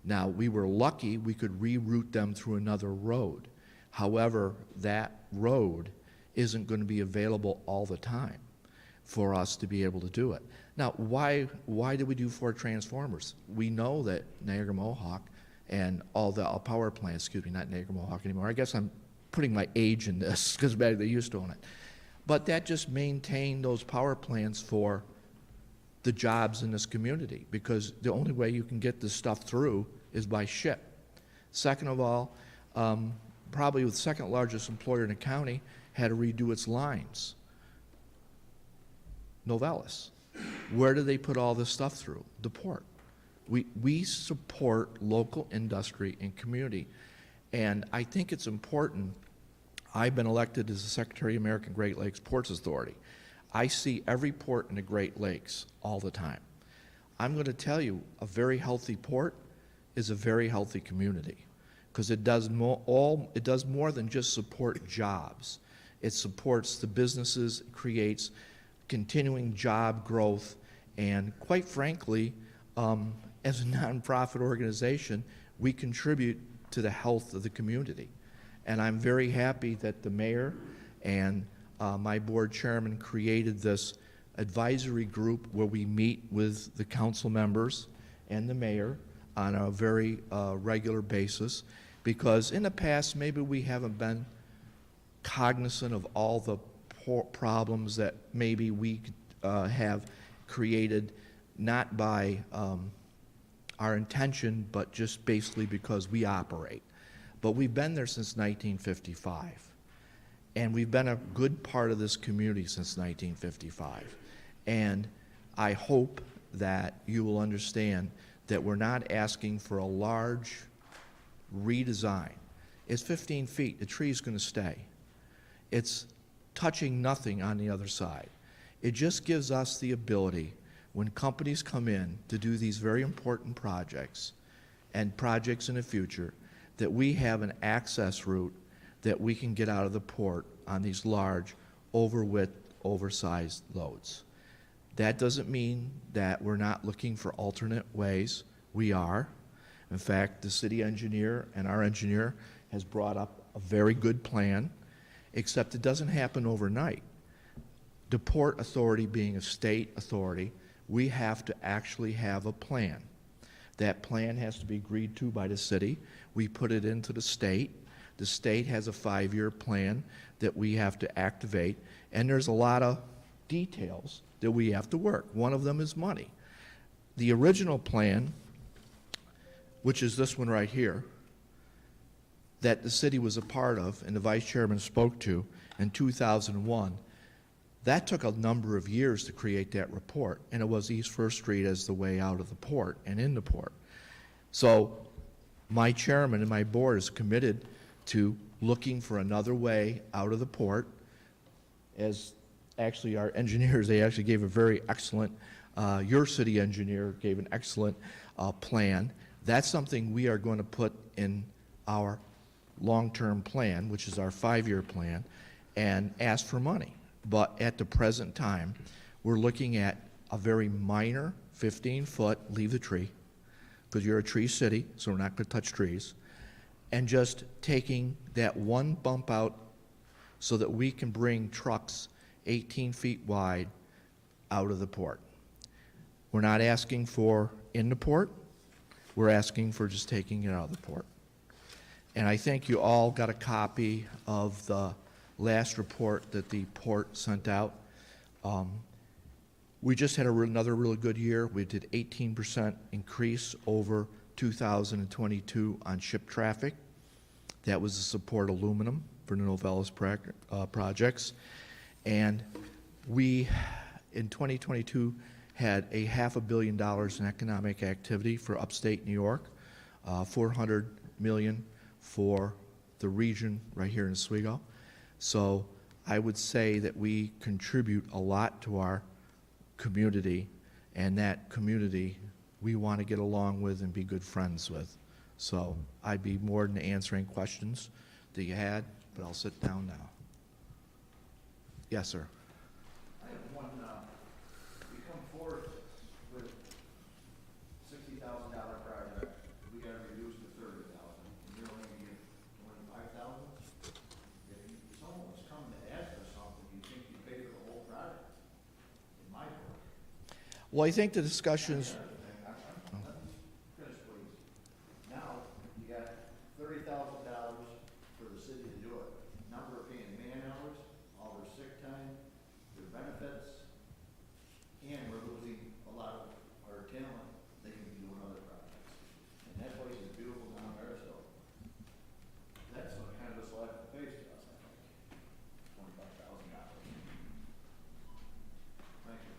Now, we were lucky we could reroute them through another road. However, that road isn't going to be available all the time for us to be able to do it. Now, why did we do 4 transformers? We know that Niagara Mohawk and all the power plants, excuse me, not Niagara Mohawk anymore. I guess I'm putting my age in this because back they used to own it. But that just maintained those power plants for the jobs in this community, because the only way you can get this stuff through is by ship. Second of all, probably the second largest employer in the county had to redo its lines. Novelis. Where do they put all this stuff through? The port. We support local industry and community, and I think it's important. I've been elected as the Secretary of American Great Lakes Ports Authority. I see every port in the Great Lakes all the time. I'm going to tell you, a very healthy port is a very healthy community, because it does more than just support jobs. It supports the businesses, it creates continuing job growth, and quite frankly, as a nonprofit organization, we contribute to the health of the community. And I'm very happy that the mayor and my board chairman created this advisory group where we meet with the council members and the mayor on a very regular basis, because in the past maybe we haven't been cognizant of all the problems that maybe we have created, not by our intention, but just basically because we operate. But we've been there since 1955. And we've been a good part of this community since 1955. And I hope that you will understand that we're not asking for a large redesign. It's 15 feet. The tree's going to stay. It's touching nothing on the other side. It just gives us the ability, when companies come in to do these very important projects and projects in the future, that we have an access route that we can get out of the port on these large, overwidth, oversized loads. That doesn't mean that we're not looking for alternate ways. We are. In fact, the city engineer and our engineer has brought up a very good plan, except it doesn't happen overnight. The Port Authority being a state authority, we have to actually have a plan. That plan has to be agreed to by the city. We put it into the state. The state has a 5-year plan that we have to activate, and there's a lot of details that we have to work. One of them is money. The original plan which is this one right here, that the city was a part of and the vice chairman spoke to in 2001, that took a number of years to create that report, and it was East First Street as the way out of the port and in the port. So my chairman and my board is committed to looking for another way out of the port. As actually our engineers, they actually gave a very excellent, your city engineer gave an excellent plan. That's something we are going to put in our long-term plan, which is our 5-year plan, and ask for money. But at the present time, we're looking at a very minor 15-foot, leave the tree, because you're a tree city, so we're not going to touch trees, and just taking that one bump out so that we can bring trucks 18 feet wide out of the port. We're not asking for in the port, we're asking for just taking it out of the port. And I think you all got a copy of the last report that the port sent out. We just had another really good year. We did 18% increase over 2022 on ship traffic. That was to support aluminum for the Novelis projects. And we, in 2022, had a $500 million in economic activity for upstate New York, $400 million for the region right here in Oswego. So I would say that we contribute a lot to our community, and that community we want to get along with and be good friends with. So I'd be more than answering questions that you had, but I'll sit down now. Yes, sir. I have one, we come forward with $60,000 project, we gotta reduce to $30,000, and you're only gonna give $25,000? If someone was coming to ask for something, you think you pay for the whole project, in my book. Well, I think the discussions. Finish, please. Now, you got $30,000 for the city to do it. Now we're paying man hours, all their sick time, their benefits, and we're losing a lot of our talent. They can be doing other projects. And that place is beautiful down there, so that's kind of a slap in the face to us, I think. $25,000. Thank you.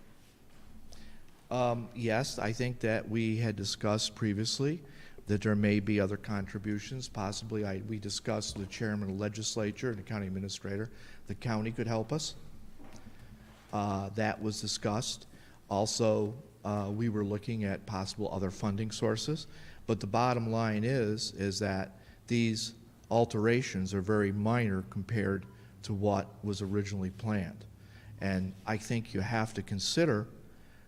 Yes, I think that we had discussed previously that there may be other contributions. Possibly, we discussed with the chairman of the legislature and the county administrator. The county could help us. That was discussed. Also, we were looking at possible other funding sources. But the bottom line is that these alterations are very minor compared to what was originally planned. And I think you have to consider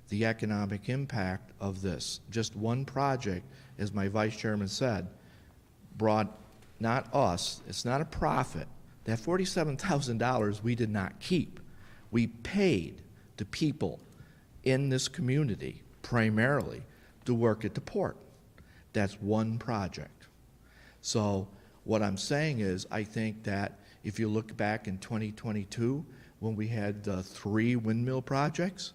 the economic impact of this. Just one project, as my vice chairman said, brought not us, it's not a profit. That $47,000 we did not keep. We paid the people in this community primarily to work at the port. That's one project. So what I'm saying is, I think that if you look back in 2022, when we had 3 windmill projects,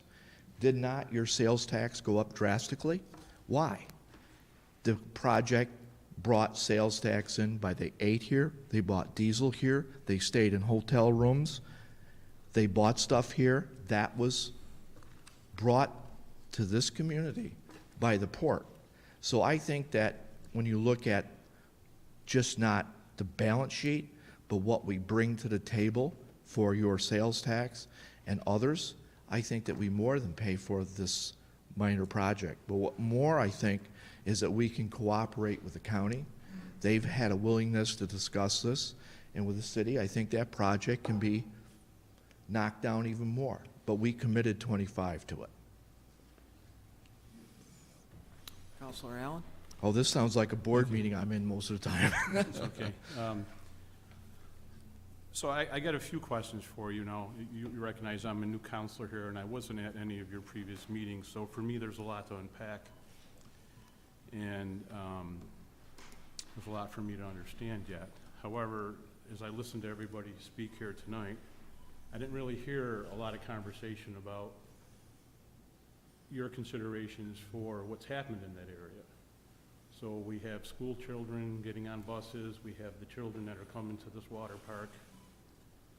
did not your sales tax go up drastically? Why? The project brought sales tax in by they ate here, they bought diesel here, they stayed in hotel rooms, they bought stuff here. That was brought to this community by the port. So I think that when you look at just not the balance sheet, but what we bring to the table for your sales tax and others, I think that we more than pay for this minor project. But what more I think is that we can cooperate with the county. They've had a willingness to discuss this, and with the city, I think that project can be knocked down even more. But we committed 25 to it. Councilor Allen? Oh, this sounds like a board meeting I'm in most of the time. It's okay. So I got a few questions for you now. You recognize I'm a new counselor here, and I wasn't at any of your previous meetings, so for me, there's a lot to unpack. And there's a lot for me to understand yet. However, as I listened to everybody speak here tonight, I didn't really hear a lot of conversation about your considerations for what's happened in that area. So we have school children getting on buses, we have the children that are coming to this water park,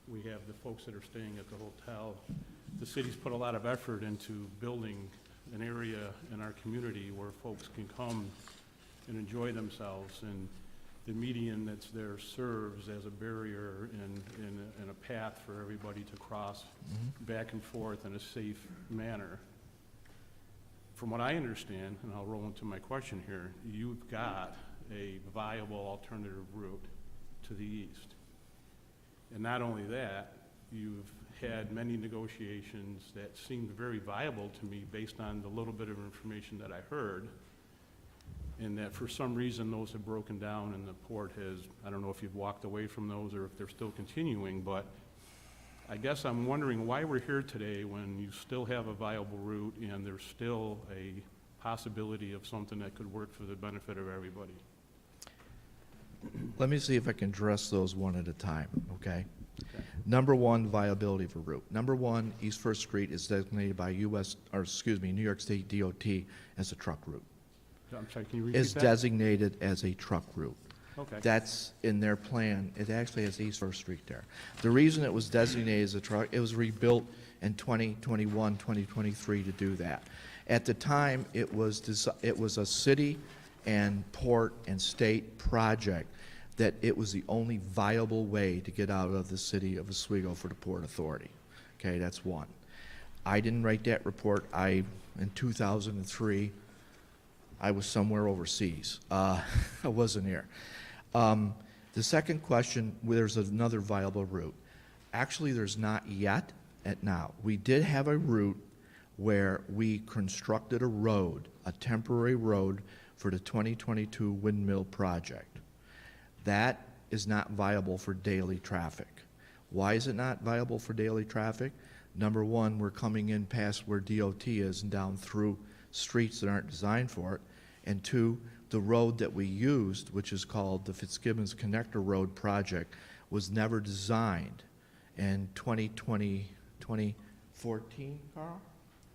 we have the folks that are staying at the hotel. The city's put a lot of effort into building an area in our community where folks can come and enjoy themselves, and the median that's there serves as a barrier and a path for everybody to cross back and forth in a safe manner. From what I understand, and I'll roll into my question here, you've got a viable alternative route to the east. And not only that, you've had many negotiations that seemed very viable to me based on the little bit of information that I heard, and that for some reason those have broken down and the port has, I don't know if you've walked away from those or if they're still continuing, but I guess I'm wondering why we're here today when you still have a viable route and there's still a possibility of something that could work for the benefit of everybody. Let me see if I can address those one at a time, okay? Number one, viability of a route. Number one, East First Street is designated by New York State DOT as a truck route. I'm sorry, can you repeat Is that? designated as a truck route. Okay. That's in their plan. It actually has East First Street there. The reason it was designated as a truck, it was rebuilt in 2021, 2023 to do that. At the time, it was a city and port and state project that it was the only viable way to get out of the city of Oswego for the Port Authority. Okay, that's one. I didn't write that report. In 2003, I was somewhere overseas. I wasn't here. The second question, there's another viable route. Actually, there's not yet at now. We did have a route where we constructed a road, a temporary road for the 2022 windmill project. That is not viable for daily traffic. Why is it not viable for daily traffic? Number one, we're coming in past where DOT is and down through streets that aren't designed for it. And two, the road that we used, which is called the Fitzgibbons Connector Road project, was never designed in 2014, Carl?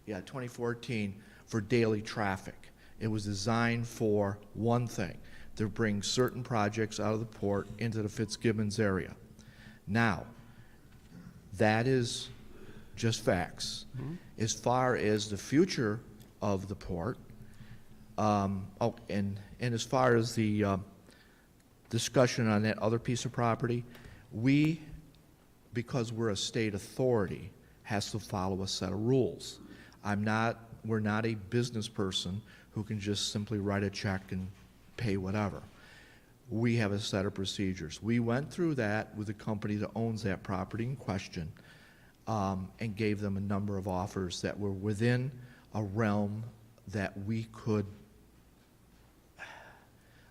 Yeah, 2014 for daily traffic. It was designed for one thing, to bring certain projects out of the port into the Fitzgibbons area. Now, that is just facts. As far as the future of the port, and as far as the discussion on that other piece of property, we, because we're a state authority, has to follow a set of rules. We're not a business person who can just simply write a check and pay whatever. We have a set of procedures. We went through that with the company that owns that property in question, and gave them a number of offers that were within a realm that we could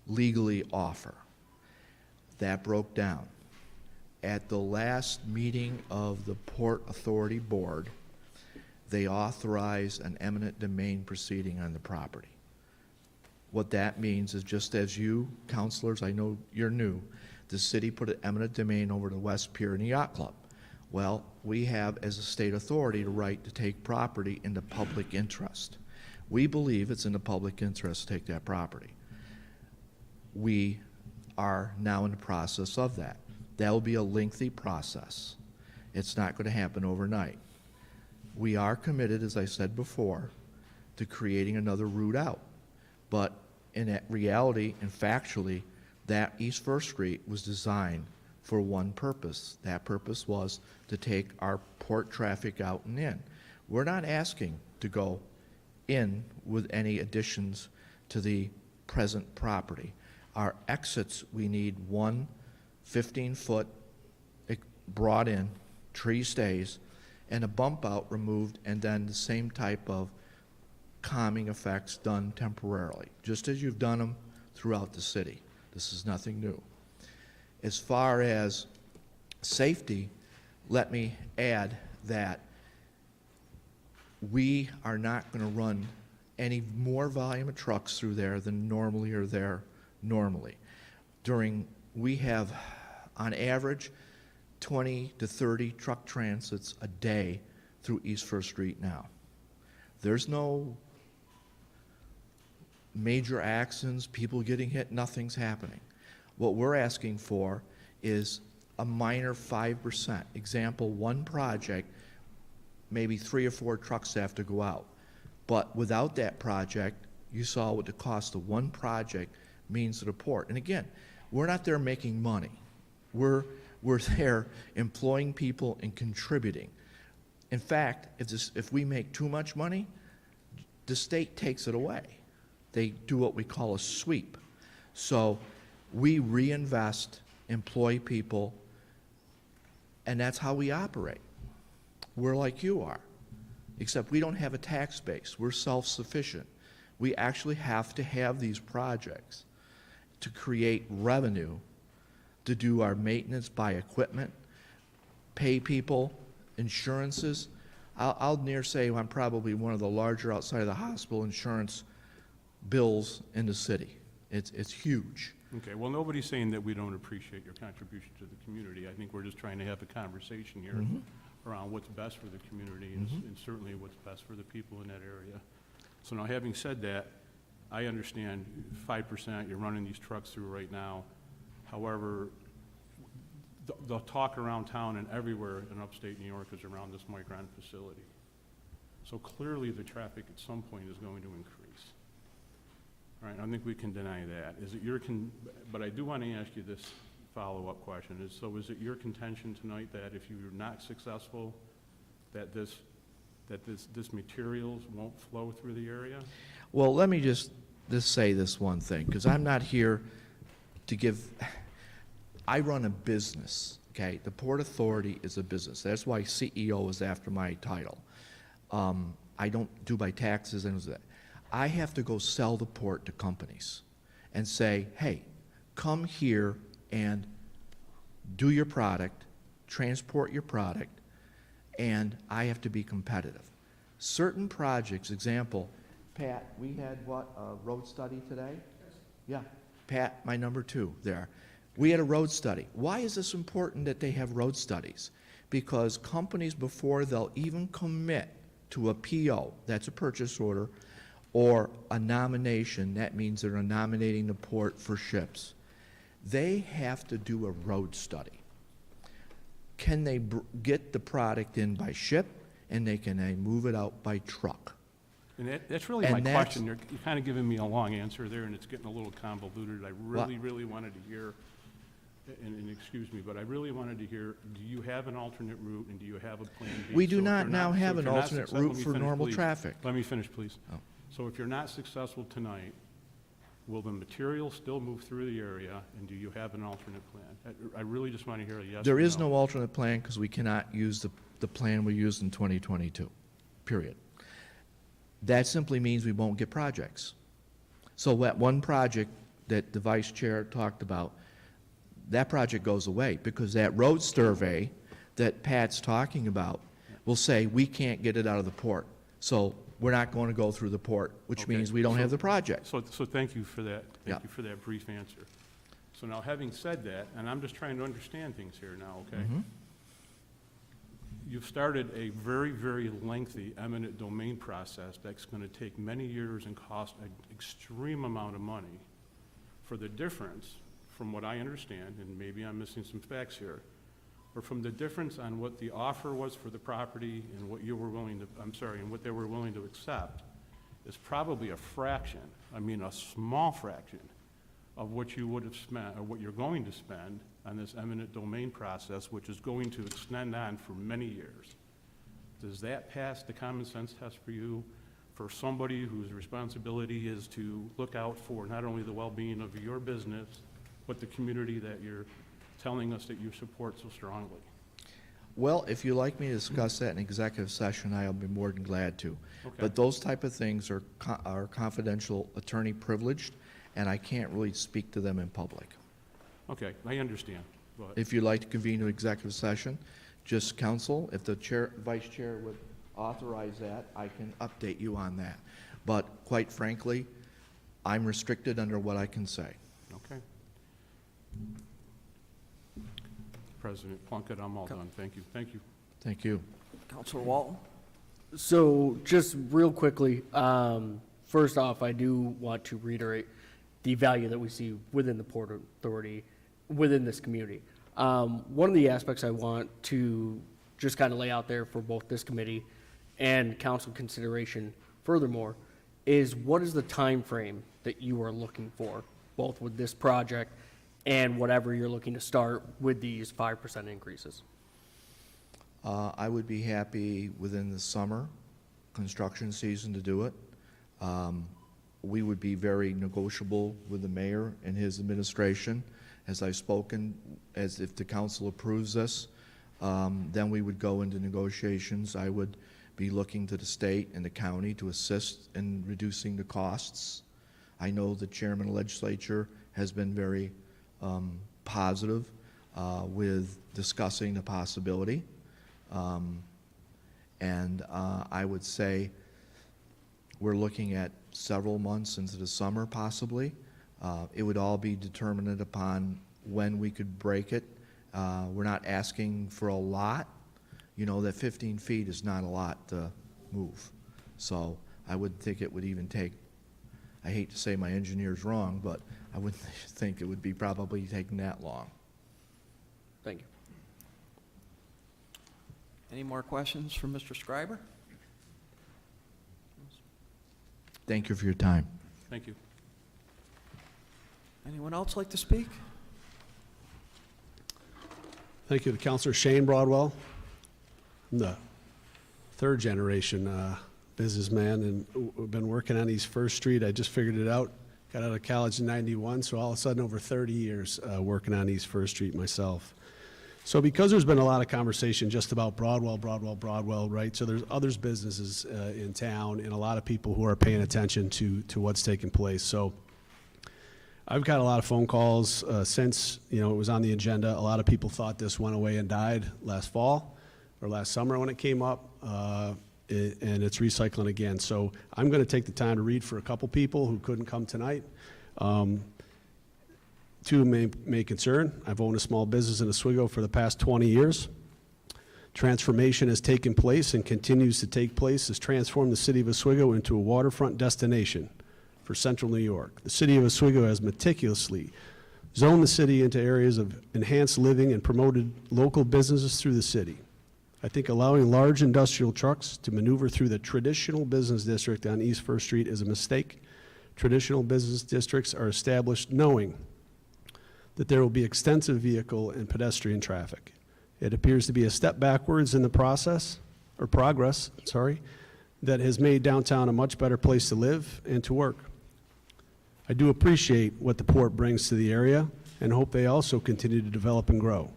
legally offer. That broke down. At the last meeting of the Port Authority Board, they authorized an eminent domain proceeding on the property. What that means is, just as you, counselors, I know you're new, the city put an eminent domain over the West Pier in the Yacht Club. Well, we have, as a state authority, the right to take property in the public interest. We believe it's in the public interest to take that property. We are now in the process of that. That will be a lengthy process. It's not going to happen overnight. We are committed, as I said before, to creating another route out. But in reality and factually, that East First Street was designed for one purpose. That purpose was to take our port traffic out and in. We're not asking to go in with any additions to the present property. Our exits, we need one 15-foot brought in, tree stays, and a bump out removed, and then the same type of calming effects done temporarily, just as you've done them throughout the city. This is nothing new. As far as safety, let me add that we are not going to run any more volume of trucks through there than normally are there normally. We have, on average, 20 to 30 truck transits a day through East First Street now. There's no major accidents, people getting hit, nothing's happening. What we're asking for is a minor 5%. Example, one project, maybe 3 or 4 trucks have to go out. But without that project, you saw what the cost of one project means to the port. And again, we're not there making money. We're there employing people and contributing. In fact, if we make too much money, the state takes it away. They do what we call a sweep. So we reinvest, employ people, and that's how we operate. We're like you are, except we don't have a tax base. We're self-sufficient. We actually have to have these projects to create revenue, to do our maintenance, buy equipment, pay people, insurances. I'll near say I'm probably one of the larger outside of the hospital insurance bills in the city. It's huge. Okay, well, nobody's saying that we don't appreciate your contribution to the community. I think we're just trying to have a conversation here around what's best for the community and certainly what's best for the people in that area. So now, having said that, I understand 5% you're running these trucks through right now. However, the talk around town and everywhere in upstate New York is around this Micron facility. So clearly the traffic at some point is going to increase. All right, I don't think we can deny that. Is it your but I do want to ask you this follow-up question. So is it your contention tonight that if you're not successful, that this materials won't flow through the area? Well, let me just say this one thing, because I'm not here to give, I run a business, okay? The Port Authority is a business. That's why CEO is after my title. I don't do my taxes and that. I have to go sell the port to companies and say, hey, come here and do your product, transport your product, and I have to be competitive. Certain projects, example, Pat, we had what, a road study today? Yes. Yeah, Pat, my number 2 there. We had a road study. Why is this important that they have road studies? Because companies, before they'll even commit to a PO, that's a purchase order, or a nomination, that means they're nominating the port for ships, they have to do a road study. Can they get the product in by ship, and can they move it out by truck? And that's really my question. You're kind of giving me a long answer there, and it's getting a little convoluted. I really wanted to hear, and excuse me, but I really wanted to hear, do you have an alternate route, and do you have a plan B? We do not now have an alternate route for normal traffic. Let me finish, please. Oh. So if you're not successful tonight, will the material still move through the area, and do you have an alternate plan? I really just want to hear a yes or no. There is no alternate plan because we cannot use the plan we used in 2022, period. That simply means we won't get projects. So that one project that the vice chair talked about, that project goes away because that road survey that Pat's talking about will say we can't get it out of the port. So we're not going to go through the port, which means we don't have the project. So thank you for that. Thank you for that brief answer. So now, having said that, and I'm just trying to understand things here now, okay? You've started a very, very lengthy eminent domain process that's going to take many years and cost an extreme amount of money for the difference, from what I understand, and maybe I'm missing some facts here, or from the difference on what the offer was for the property and what you were willing to, and what they were willing to accept, is probably a fraction, I mean a small fraction, of what you would have spent, or what you're going to spend on this eminent domain process, which is going to extend on for many years. Does that pass the common sense test for you, for somebody whose responsibility is to look out for not only the well-being of your business, but the community that you're telling us that you support so strongly? Well, if you'd like me to discuss that in executive session, I'll be more than glad to. Okay. But those type of things are confidential, attorney privileged, and I can't really speak to them in public. Okay, I understand. But If you'd like to convene an executive session, just counsel, if the vice chair would authorize that, I can update you on that. But quite frankly, I'm restricted under what I can say. okay. President Plunkett, I'm all done. Thank you. Thank you. Thank you. Counselor Walton? So just real quickly, first off, I do want to reiterate the value that we see within the Port Authority, within this community. One of the aspects I want to just kind of lay out there for both this committee and council consideration furthermore is what is the time frame that you are looking for, both with this project and whatever you're looking to start with these 5% increases? I would be happy within the summer construction season to do it. We would be very negotiable with the mayor and his administration. As I've spoken, as if the council approves this, then we would go into negotiations. I would be looking to the state and the county to assist in reducing the costs. I know the chairman of the legislature has been very positive with discussing the possibility. I would say we're looking at several months into the summer possibly. It would all be determined upon when we could break it. We're not asking for a lot. You know, that 15 feet is not a lot to move. So I would think it would even take, I hate to say my engineer's wrong, but I wouldn't think it would be probably taking that long. Thank you. Any more questions for Mr. Scriber? Thank you for your time. Thank you. Anyone else like to speak? Thank you to Councilor Shane Broadwell. I'm the third generation businessman, and we've been working on East First Street. I just figured it out. Got out of college in '91, so all of a sudden over 30 years working on East First Street myself. So because there's been a lot of conversation just about Broadwell, right? So there's others businesses in town and a lot of people who are paying attention to what's taking place. So I've got a lot of phone calls since, you know, it was on the agenda. A lot of people thought this went away and died last fall or last summer when it came up, and it's recycling again. So I'm going to take the time to read for a couple people who couldn't come tonight. Two may concern. I've owned a small business in Oswego for the past 20 years. Transformation has taken place and continues to take place, has transformed the city of Oswego into a waterfront destination for central New York. The city of Oswego has meticulously zoned the city into areas of enhanced living and promoted local businesses through the city. I think allowing large industrial trucks to maneuver through the traditional business district on East First Street is a mistake. Traditional business districts are established knowing that there will be extensive vehicle and pedestrian traffic. It appears to be a step backwards in the progress, that has made downtown a much better place to live and to work. I do appreciate what the port brings to the area and hope they also continue to develop and grow.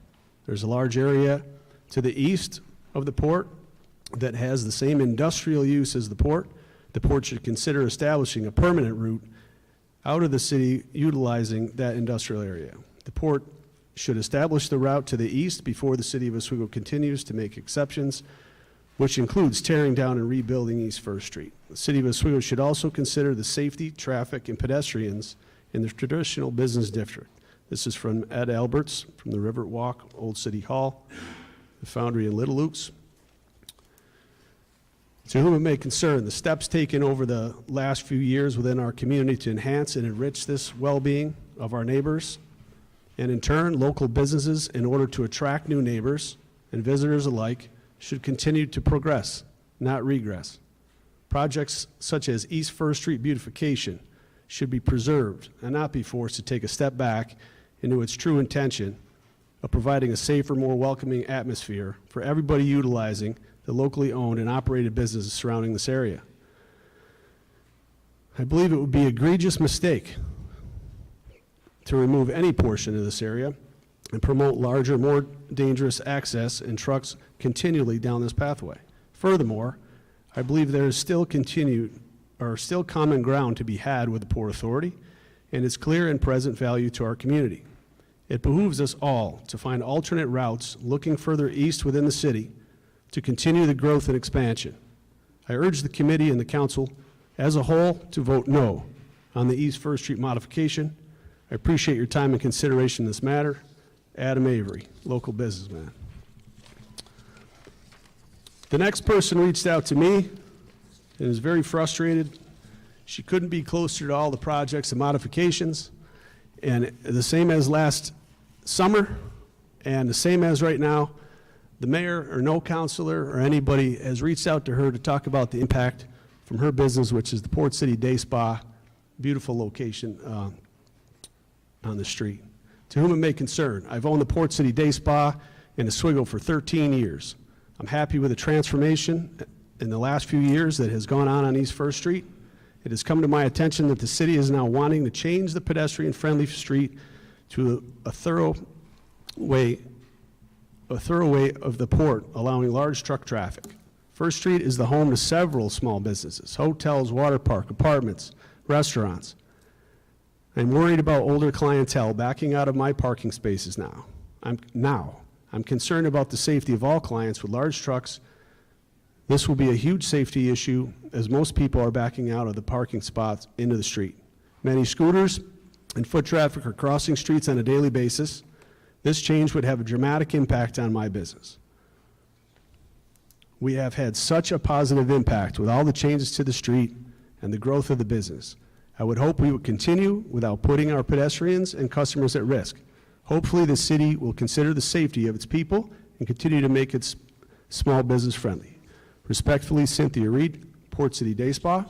There's a large area to the east of the port that has the same industrial use as the port. The port should consider establishing a permanent route out of the city utilizing that industrial area. The port should establish the route to the east before the city of Oswego continues to make exceptions, which includes tearing down and rebuilding East First Street. The city of Oswego should also consider the safety, traffic, and pedestrians in the traditional business district. This is from Ed Alberts from the River Walk, Old City Hall, the Foundry in Little Oaks. To whom it may concern, the steps taken over the last few years within our community to enhance and enrich this well-being of our neighbors, and in turn, local businesses, in order to attract new neighbors and visitors alike, should continue to progress, not regress. Projects such as East First Street beautification should be preserved and not be forced to take a step back into its true intention of providing a safer, more welcoming atmosphere for everybody utilizing the locally owned and operated businesses surrounding this area. I believe it would be an egregious mistake to remove any portion of this area and promote larger, more dangerous access and trucks continually down this pathway. Furthermore, I believe there is still common ground to be had with the Port Authority and its clear and present value to our community. It behooves us all to find alternate routes looking further east within the city to continue the growth and expansion. I urge the committee and the council as a whole to vote no on the East First Street modification. I appreciate your time and consideration in this matter. Adam Avery, local businessman. The next person reached out to me and is very frustrated She couldn't be closer to all the projects and modifications. And the same as last summer, and the same as right now, the mayor or no counselor or anybody has reached out to her to talk about the impact from her business, which is the Port City Day Spa, beautiful location on the street. To whom it may concern, I've owned the Port City Day Spa in Oswego for 13 years. I'm happy with the transformation in the last few years that has gone on East First Street. It has come to my attention that the city is now wanting to change the pedestrian-friendly street to a thorough way of the port, allowing large truck traffic. First Street is the home to several small businesses, hotels, water park, apartments, restaurants. I'm worried about older clientele backing out of my parking spaces now. I'm concerned about the safety of all clients with large trucks. This will be a huge safety issue as most people are backing out of the parking spots into the street. Many scooters and foot traffic are crossing streets on a daily basis. This change would have a dramatic impact on my business. We have had such a positive impact with all the changes to the street and the growth of the business. I would hope we would continue without putting our pedestrians and customers at risk. Hopefully the city will consider the safety of its people and continue to make it small business friendly. Respectfully, Cynthia Reed, Port City Day Spa.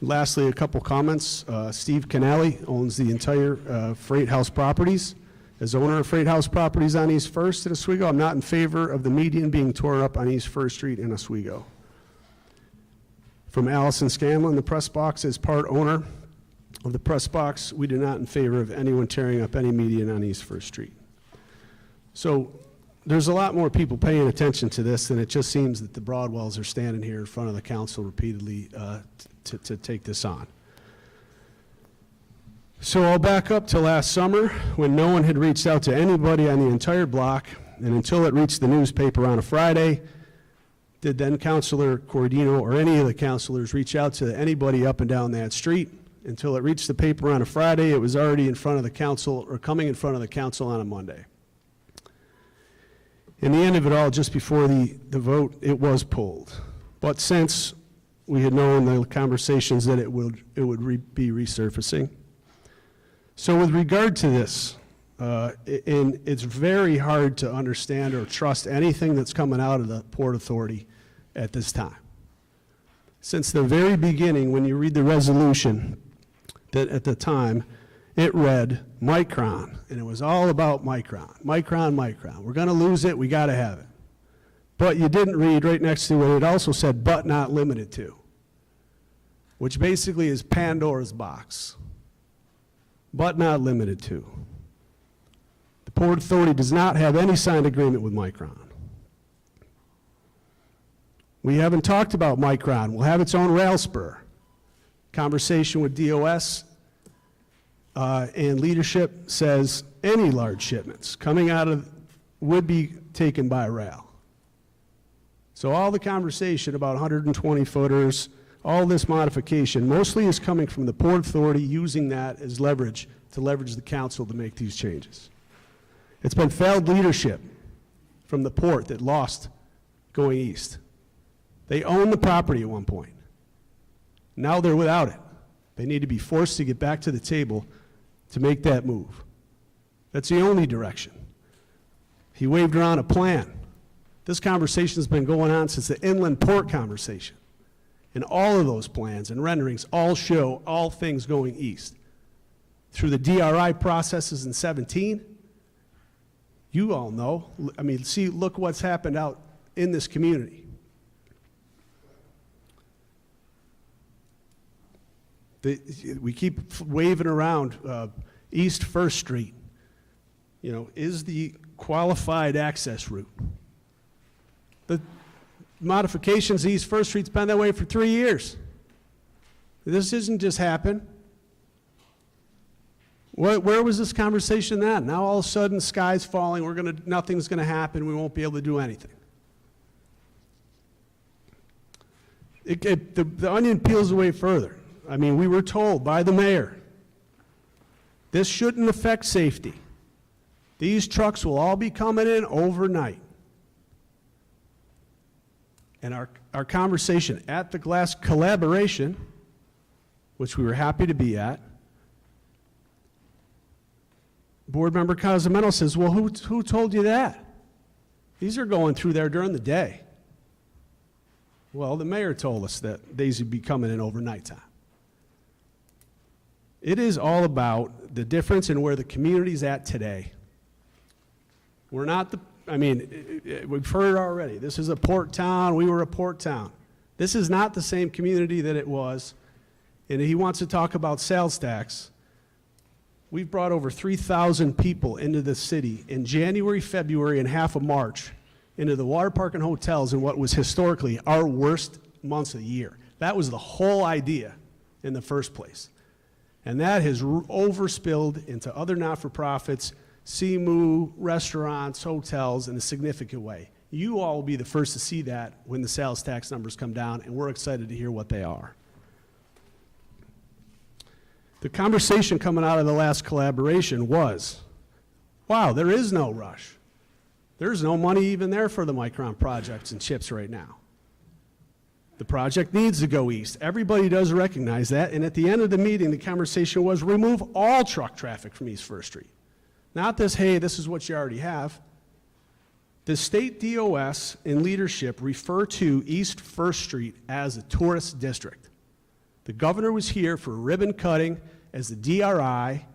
Lastly, a couple comments. Steve Canale owns the entire Freight House Properties. As owner of Freight House Properties on East First in Oswego, I'm not in favor of the median being torn up on East First Street in Oswego. From Allison Scanlon, the press box, as part owner of the press box, we do not in favor of anyone tearing up any median on East First Street. So there's a lot more people paying attention to this than it just seems that the Broadwells are standing here in front of the council repeatedly to take this on. So I'll back up to last summer when no one had reached out to anybody on the entire block, and until it reached the newspaper on a Friday, did then Councilor Cordino or any of the councilors reach out to anybody up and down that street. Until it reached the paper on a Friday, it was already in front of the council or coming in front of the council on a Monday. In the end of it all, just before the vote, it was pulled. But since we had known the conversations that it would be resurfacing. So with regard to this, it's very hard to understand or trust anything that's coming out of the Port Authority at this time. Since the very beginning, when you read the resolution, that at the time, it read Micron, and it was all about Micron. Micron. We're going to lose it, we got to have it. But you didn't read right next to it, it also said, but not limited to, which basically is Pandora's box. But not limited to. The Port Authority does not have any signed agreement with Micron. We haven't talked about Micron. We'll have its own rail spur. Conversation with DOS and leadership says any large shipments coming out of would be taken by rail. So all the conversation about 120 footers, all this modification, mostly is coming from the Port Authority using that as leverage to leverage the council to make these changes. It's been failed leadership from the port that lost going east. They owned the property at one point. Now they're without it. They need to be forced to get back to the table to make that move. That's the only direction. He waved around a plan. This conversation has been going on since the inland port conversation. And all of those plans and renderings all show all things going east. Through the DRI processes in 17, you all know, I mean, see, look what's happened out in this community. We keep waving around East First Street, you know, is the qualified access route. The modifications to East First Street's been that way for 3 years. This doesn't just happen. Where was this conversation then? Now all of a sudden, sky's falling, nothing's gonna happen, we won't be able to do anything. The onion peels away further. I mean, we were told by the mayor, this shouldn't affect safety. These trucks will all be coming in overnight. And our conversation at the glass collaboration which we were happy to be at. Board Member Cosumeno says, well, who told you that? These are going through there during the day. Well, the mayor told us that these would be coming in overnight time. It is all about the difference in where the community's at today. We're not we've heard it already. This is a port town. We were a port town. This is not the same community that it was. And he wants to talk about sales tax. We've brought over 3,000 people into the city in January, February, and half of March into the water park and hotels in what was historically our worst months of the year. That was the whole idea in the first place. And that has overspilled into other not-for-profits, CMU, restaurants, hotels in a significant way. You all will be the first to see that when the sales tax numbers come down, and we're excited to hear what they are. The conversation coming out of the last collaboration was, wow, there is no rush. There's no money even there for the Micron projects and chips right now. The project needs to go east. Everybody does recognize that, and at the end of the meeting, the conversation was remove all truck traffic from East First Street. Not this, hey, this is what you already have. The state DOS and leadership refer to East First Street as a tourist district. The governor was here for ribbon cutting as the DRI,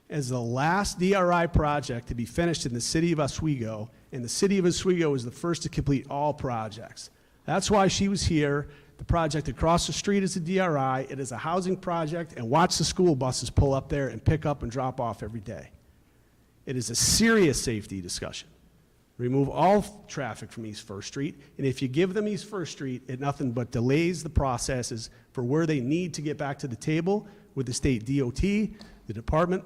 as the last DRI project to be finished in the city of Oswego, and the city of Oswego was the first to complete all projects. That's why she was here. The project across the street is a DRI. It is a housing project, and watch the school buses pull up there and pick up and drop off every day. It is a serious safety discussion. Remove all traffic from East First Street, and if you give them East First Street, it nothing but delays the processes for where they need to get back to the table with the state DOT, the department,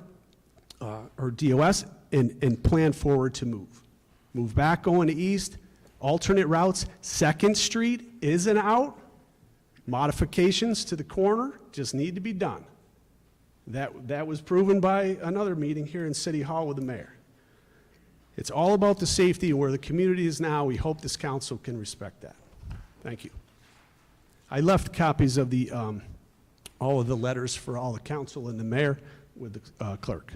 or DOS, and plan forward to move. Move back going to east, alternate routes. 2nd Street is an out. Modifications to the corner just need to be done. That was proven by another meeting here in City Hall with the mayor. It's all about the safety and where the community is now. We hope this council can respect that. Thank you. I left copies of the all of the letters for all the council and the mayor with the clerk.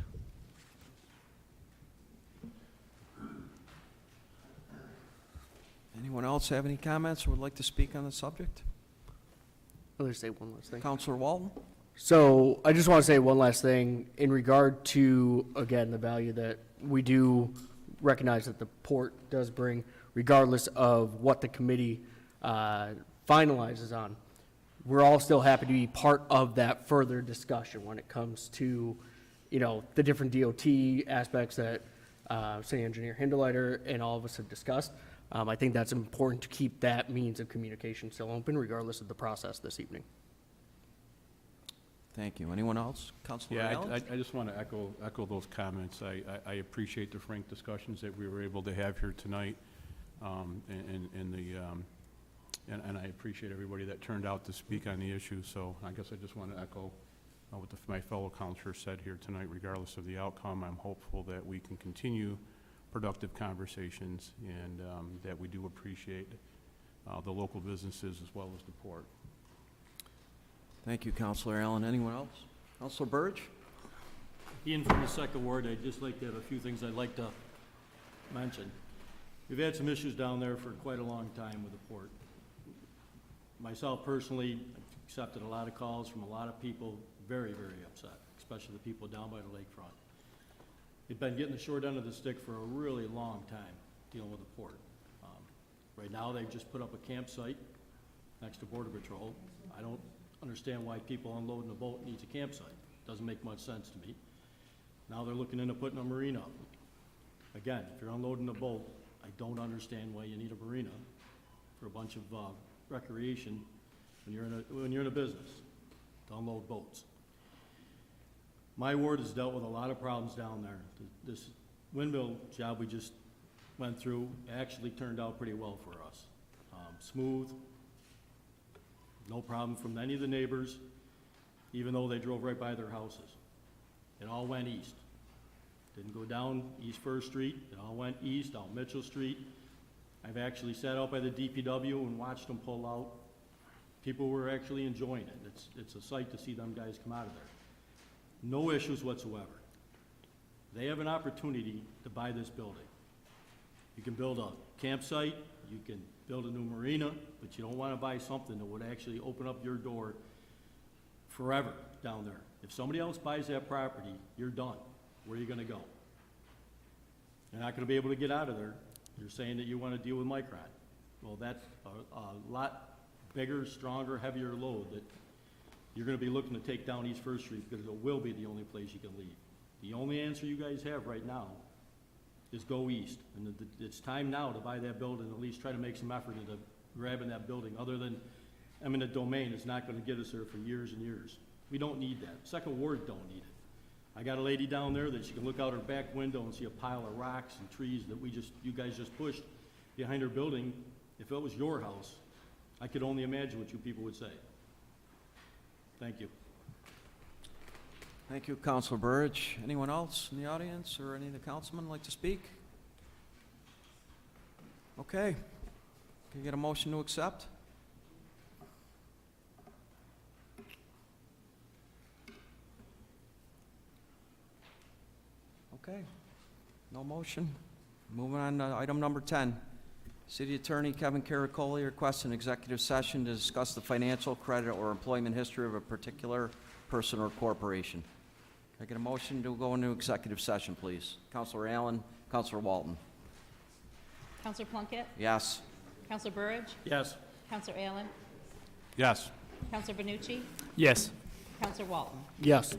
Anyone else have any comments or would like to speak on the subject? I'll just say one last thing. Counselor Walton? So I just want to say one last thing in regard to, again, the value that we do recognize that the port does bring, regardless of what the committee finalizes on. We're all still happy to be part of that further discussion when it comes to, you know, the different DOT aspects that City Engineer Hindeleiter and all of us have discussed. I think that's important to keep that means of communication still open, regardless of the process this evening. Thank you. Anyone else? Councilor Yeah, Allen? I just want to echo those comments. I appreciate the frank discussions that we were able to have here tonight, and I appreciate everybody that turned out to speak on the issue. So I guess I just want to echo what my fellow counselor said here tonight. Regardless of the outcome, I'm hopeful that we can continue productive conversations and that we do appreciate the local businesses as well as the port. Thank you, Councilor Allen. Anyone else? Councilor Burge? Ian from the 2nd Ward. I'd just like to have a few things I'd like to mention. We've had some issues down there for quite a long time with the port. Myself personally, accepted a lot of calls from a lot of people, very, very upset, especially the people down by the lakefront. They've been getting the short end of the stick for a really long time dealing with the port. Right now, they've just put up a campsite next to Border Patrol. I don't understand why people unloading a boat needs a campsite. Doesn't make much sense to me. Now they're looking into putting a marina up. Again, if you're unloading a boat, I don't understand why you need a marina for a bunch of recreation when you're in a business to unload boats. My ward has dealt with a lot of problems down there. This windmill job we just went through actually turned out pretty well for us. Smooth, no problem from any of the neighbors, even though they drove right by their houses. It all went east. Didn't go down East First Street. It all went east, down Mitchell Street. I've actually sat out by the DPW and watched them pull out People were actually enjoying it. It's a sight to see them guys come out of there. No issues whatsoever. They have an opportunity to buy this building. You can build a campsite, you can build a new marina, but you don't want to buy something that would actually open up your door forever down there. If somebody else buys that property, you're done. Where are you going to go? You're not going to be able to get out of there. You're saying that you want to deal with Micron. Well, that's a lot bigger, stronger, heavier load that you're going to be looking to take down East First Street because it will be the only place you can leave. The only answer you guys have right now is go east. And it's time now to buy that building, at least try to make some effort into grabbing that building. Other than eminent domain is not going to get us there for years and years. We don't need that. Second Ward don't need it. I got a lady down there that she can look out her back window and see a pile of rocks and trees that you guys just pushed behind her building. If it was your house, I could only imagine what you people would say. Thank you. Thank you, Councilor Burridge. Anyone else in the audience or any of the councilmen like to speak? Okay. Can you get a motion to accept? Okay. No motion. Moving on to item number 10. City Attorney Kevin Caracoli requests an executive session to discuss the financial, credit, or employment history of a particular person or corporation. Can I get a motion to go into executive session, please? Councilor Allen, Councilor Walton. Counselor Plunkett? Yes. Counselor Burridge? Yes. Counselor Allen? Yes. Counselor Benucci? Yes. Counselor Walton? Yes.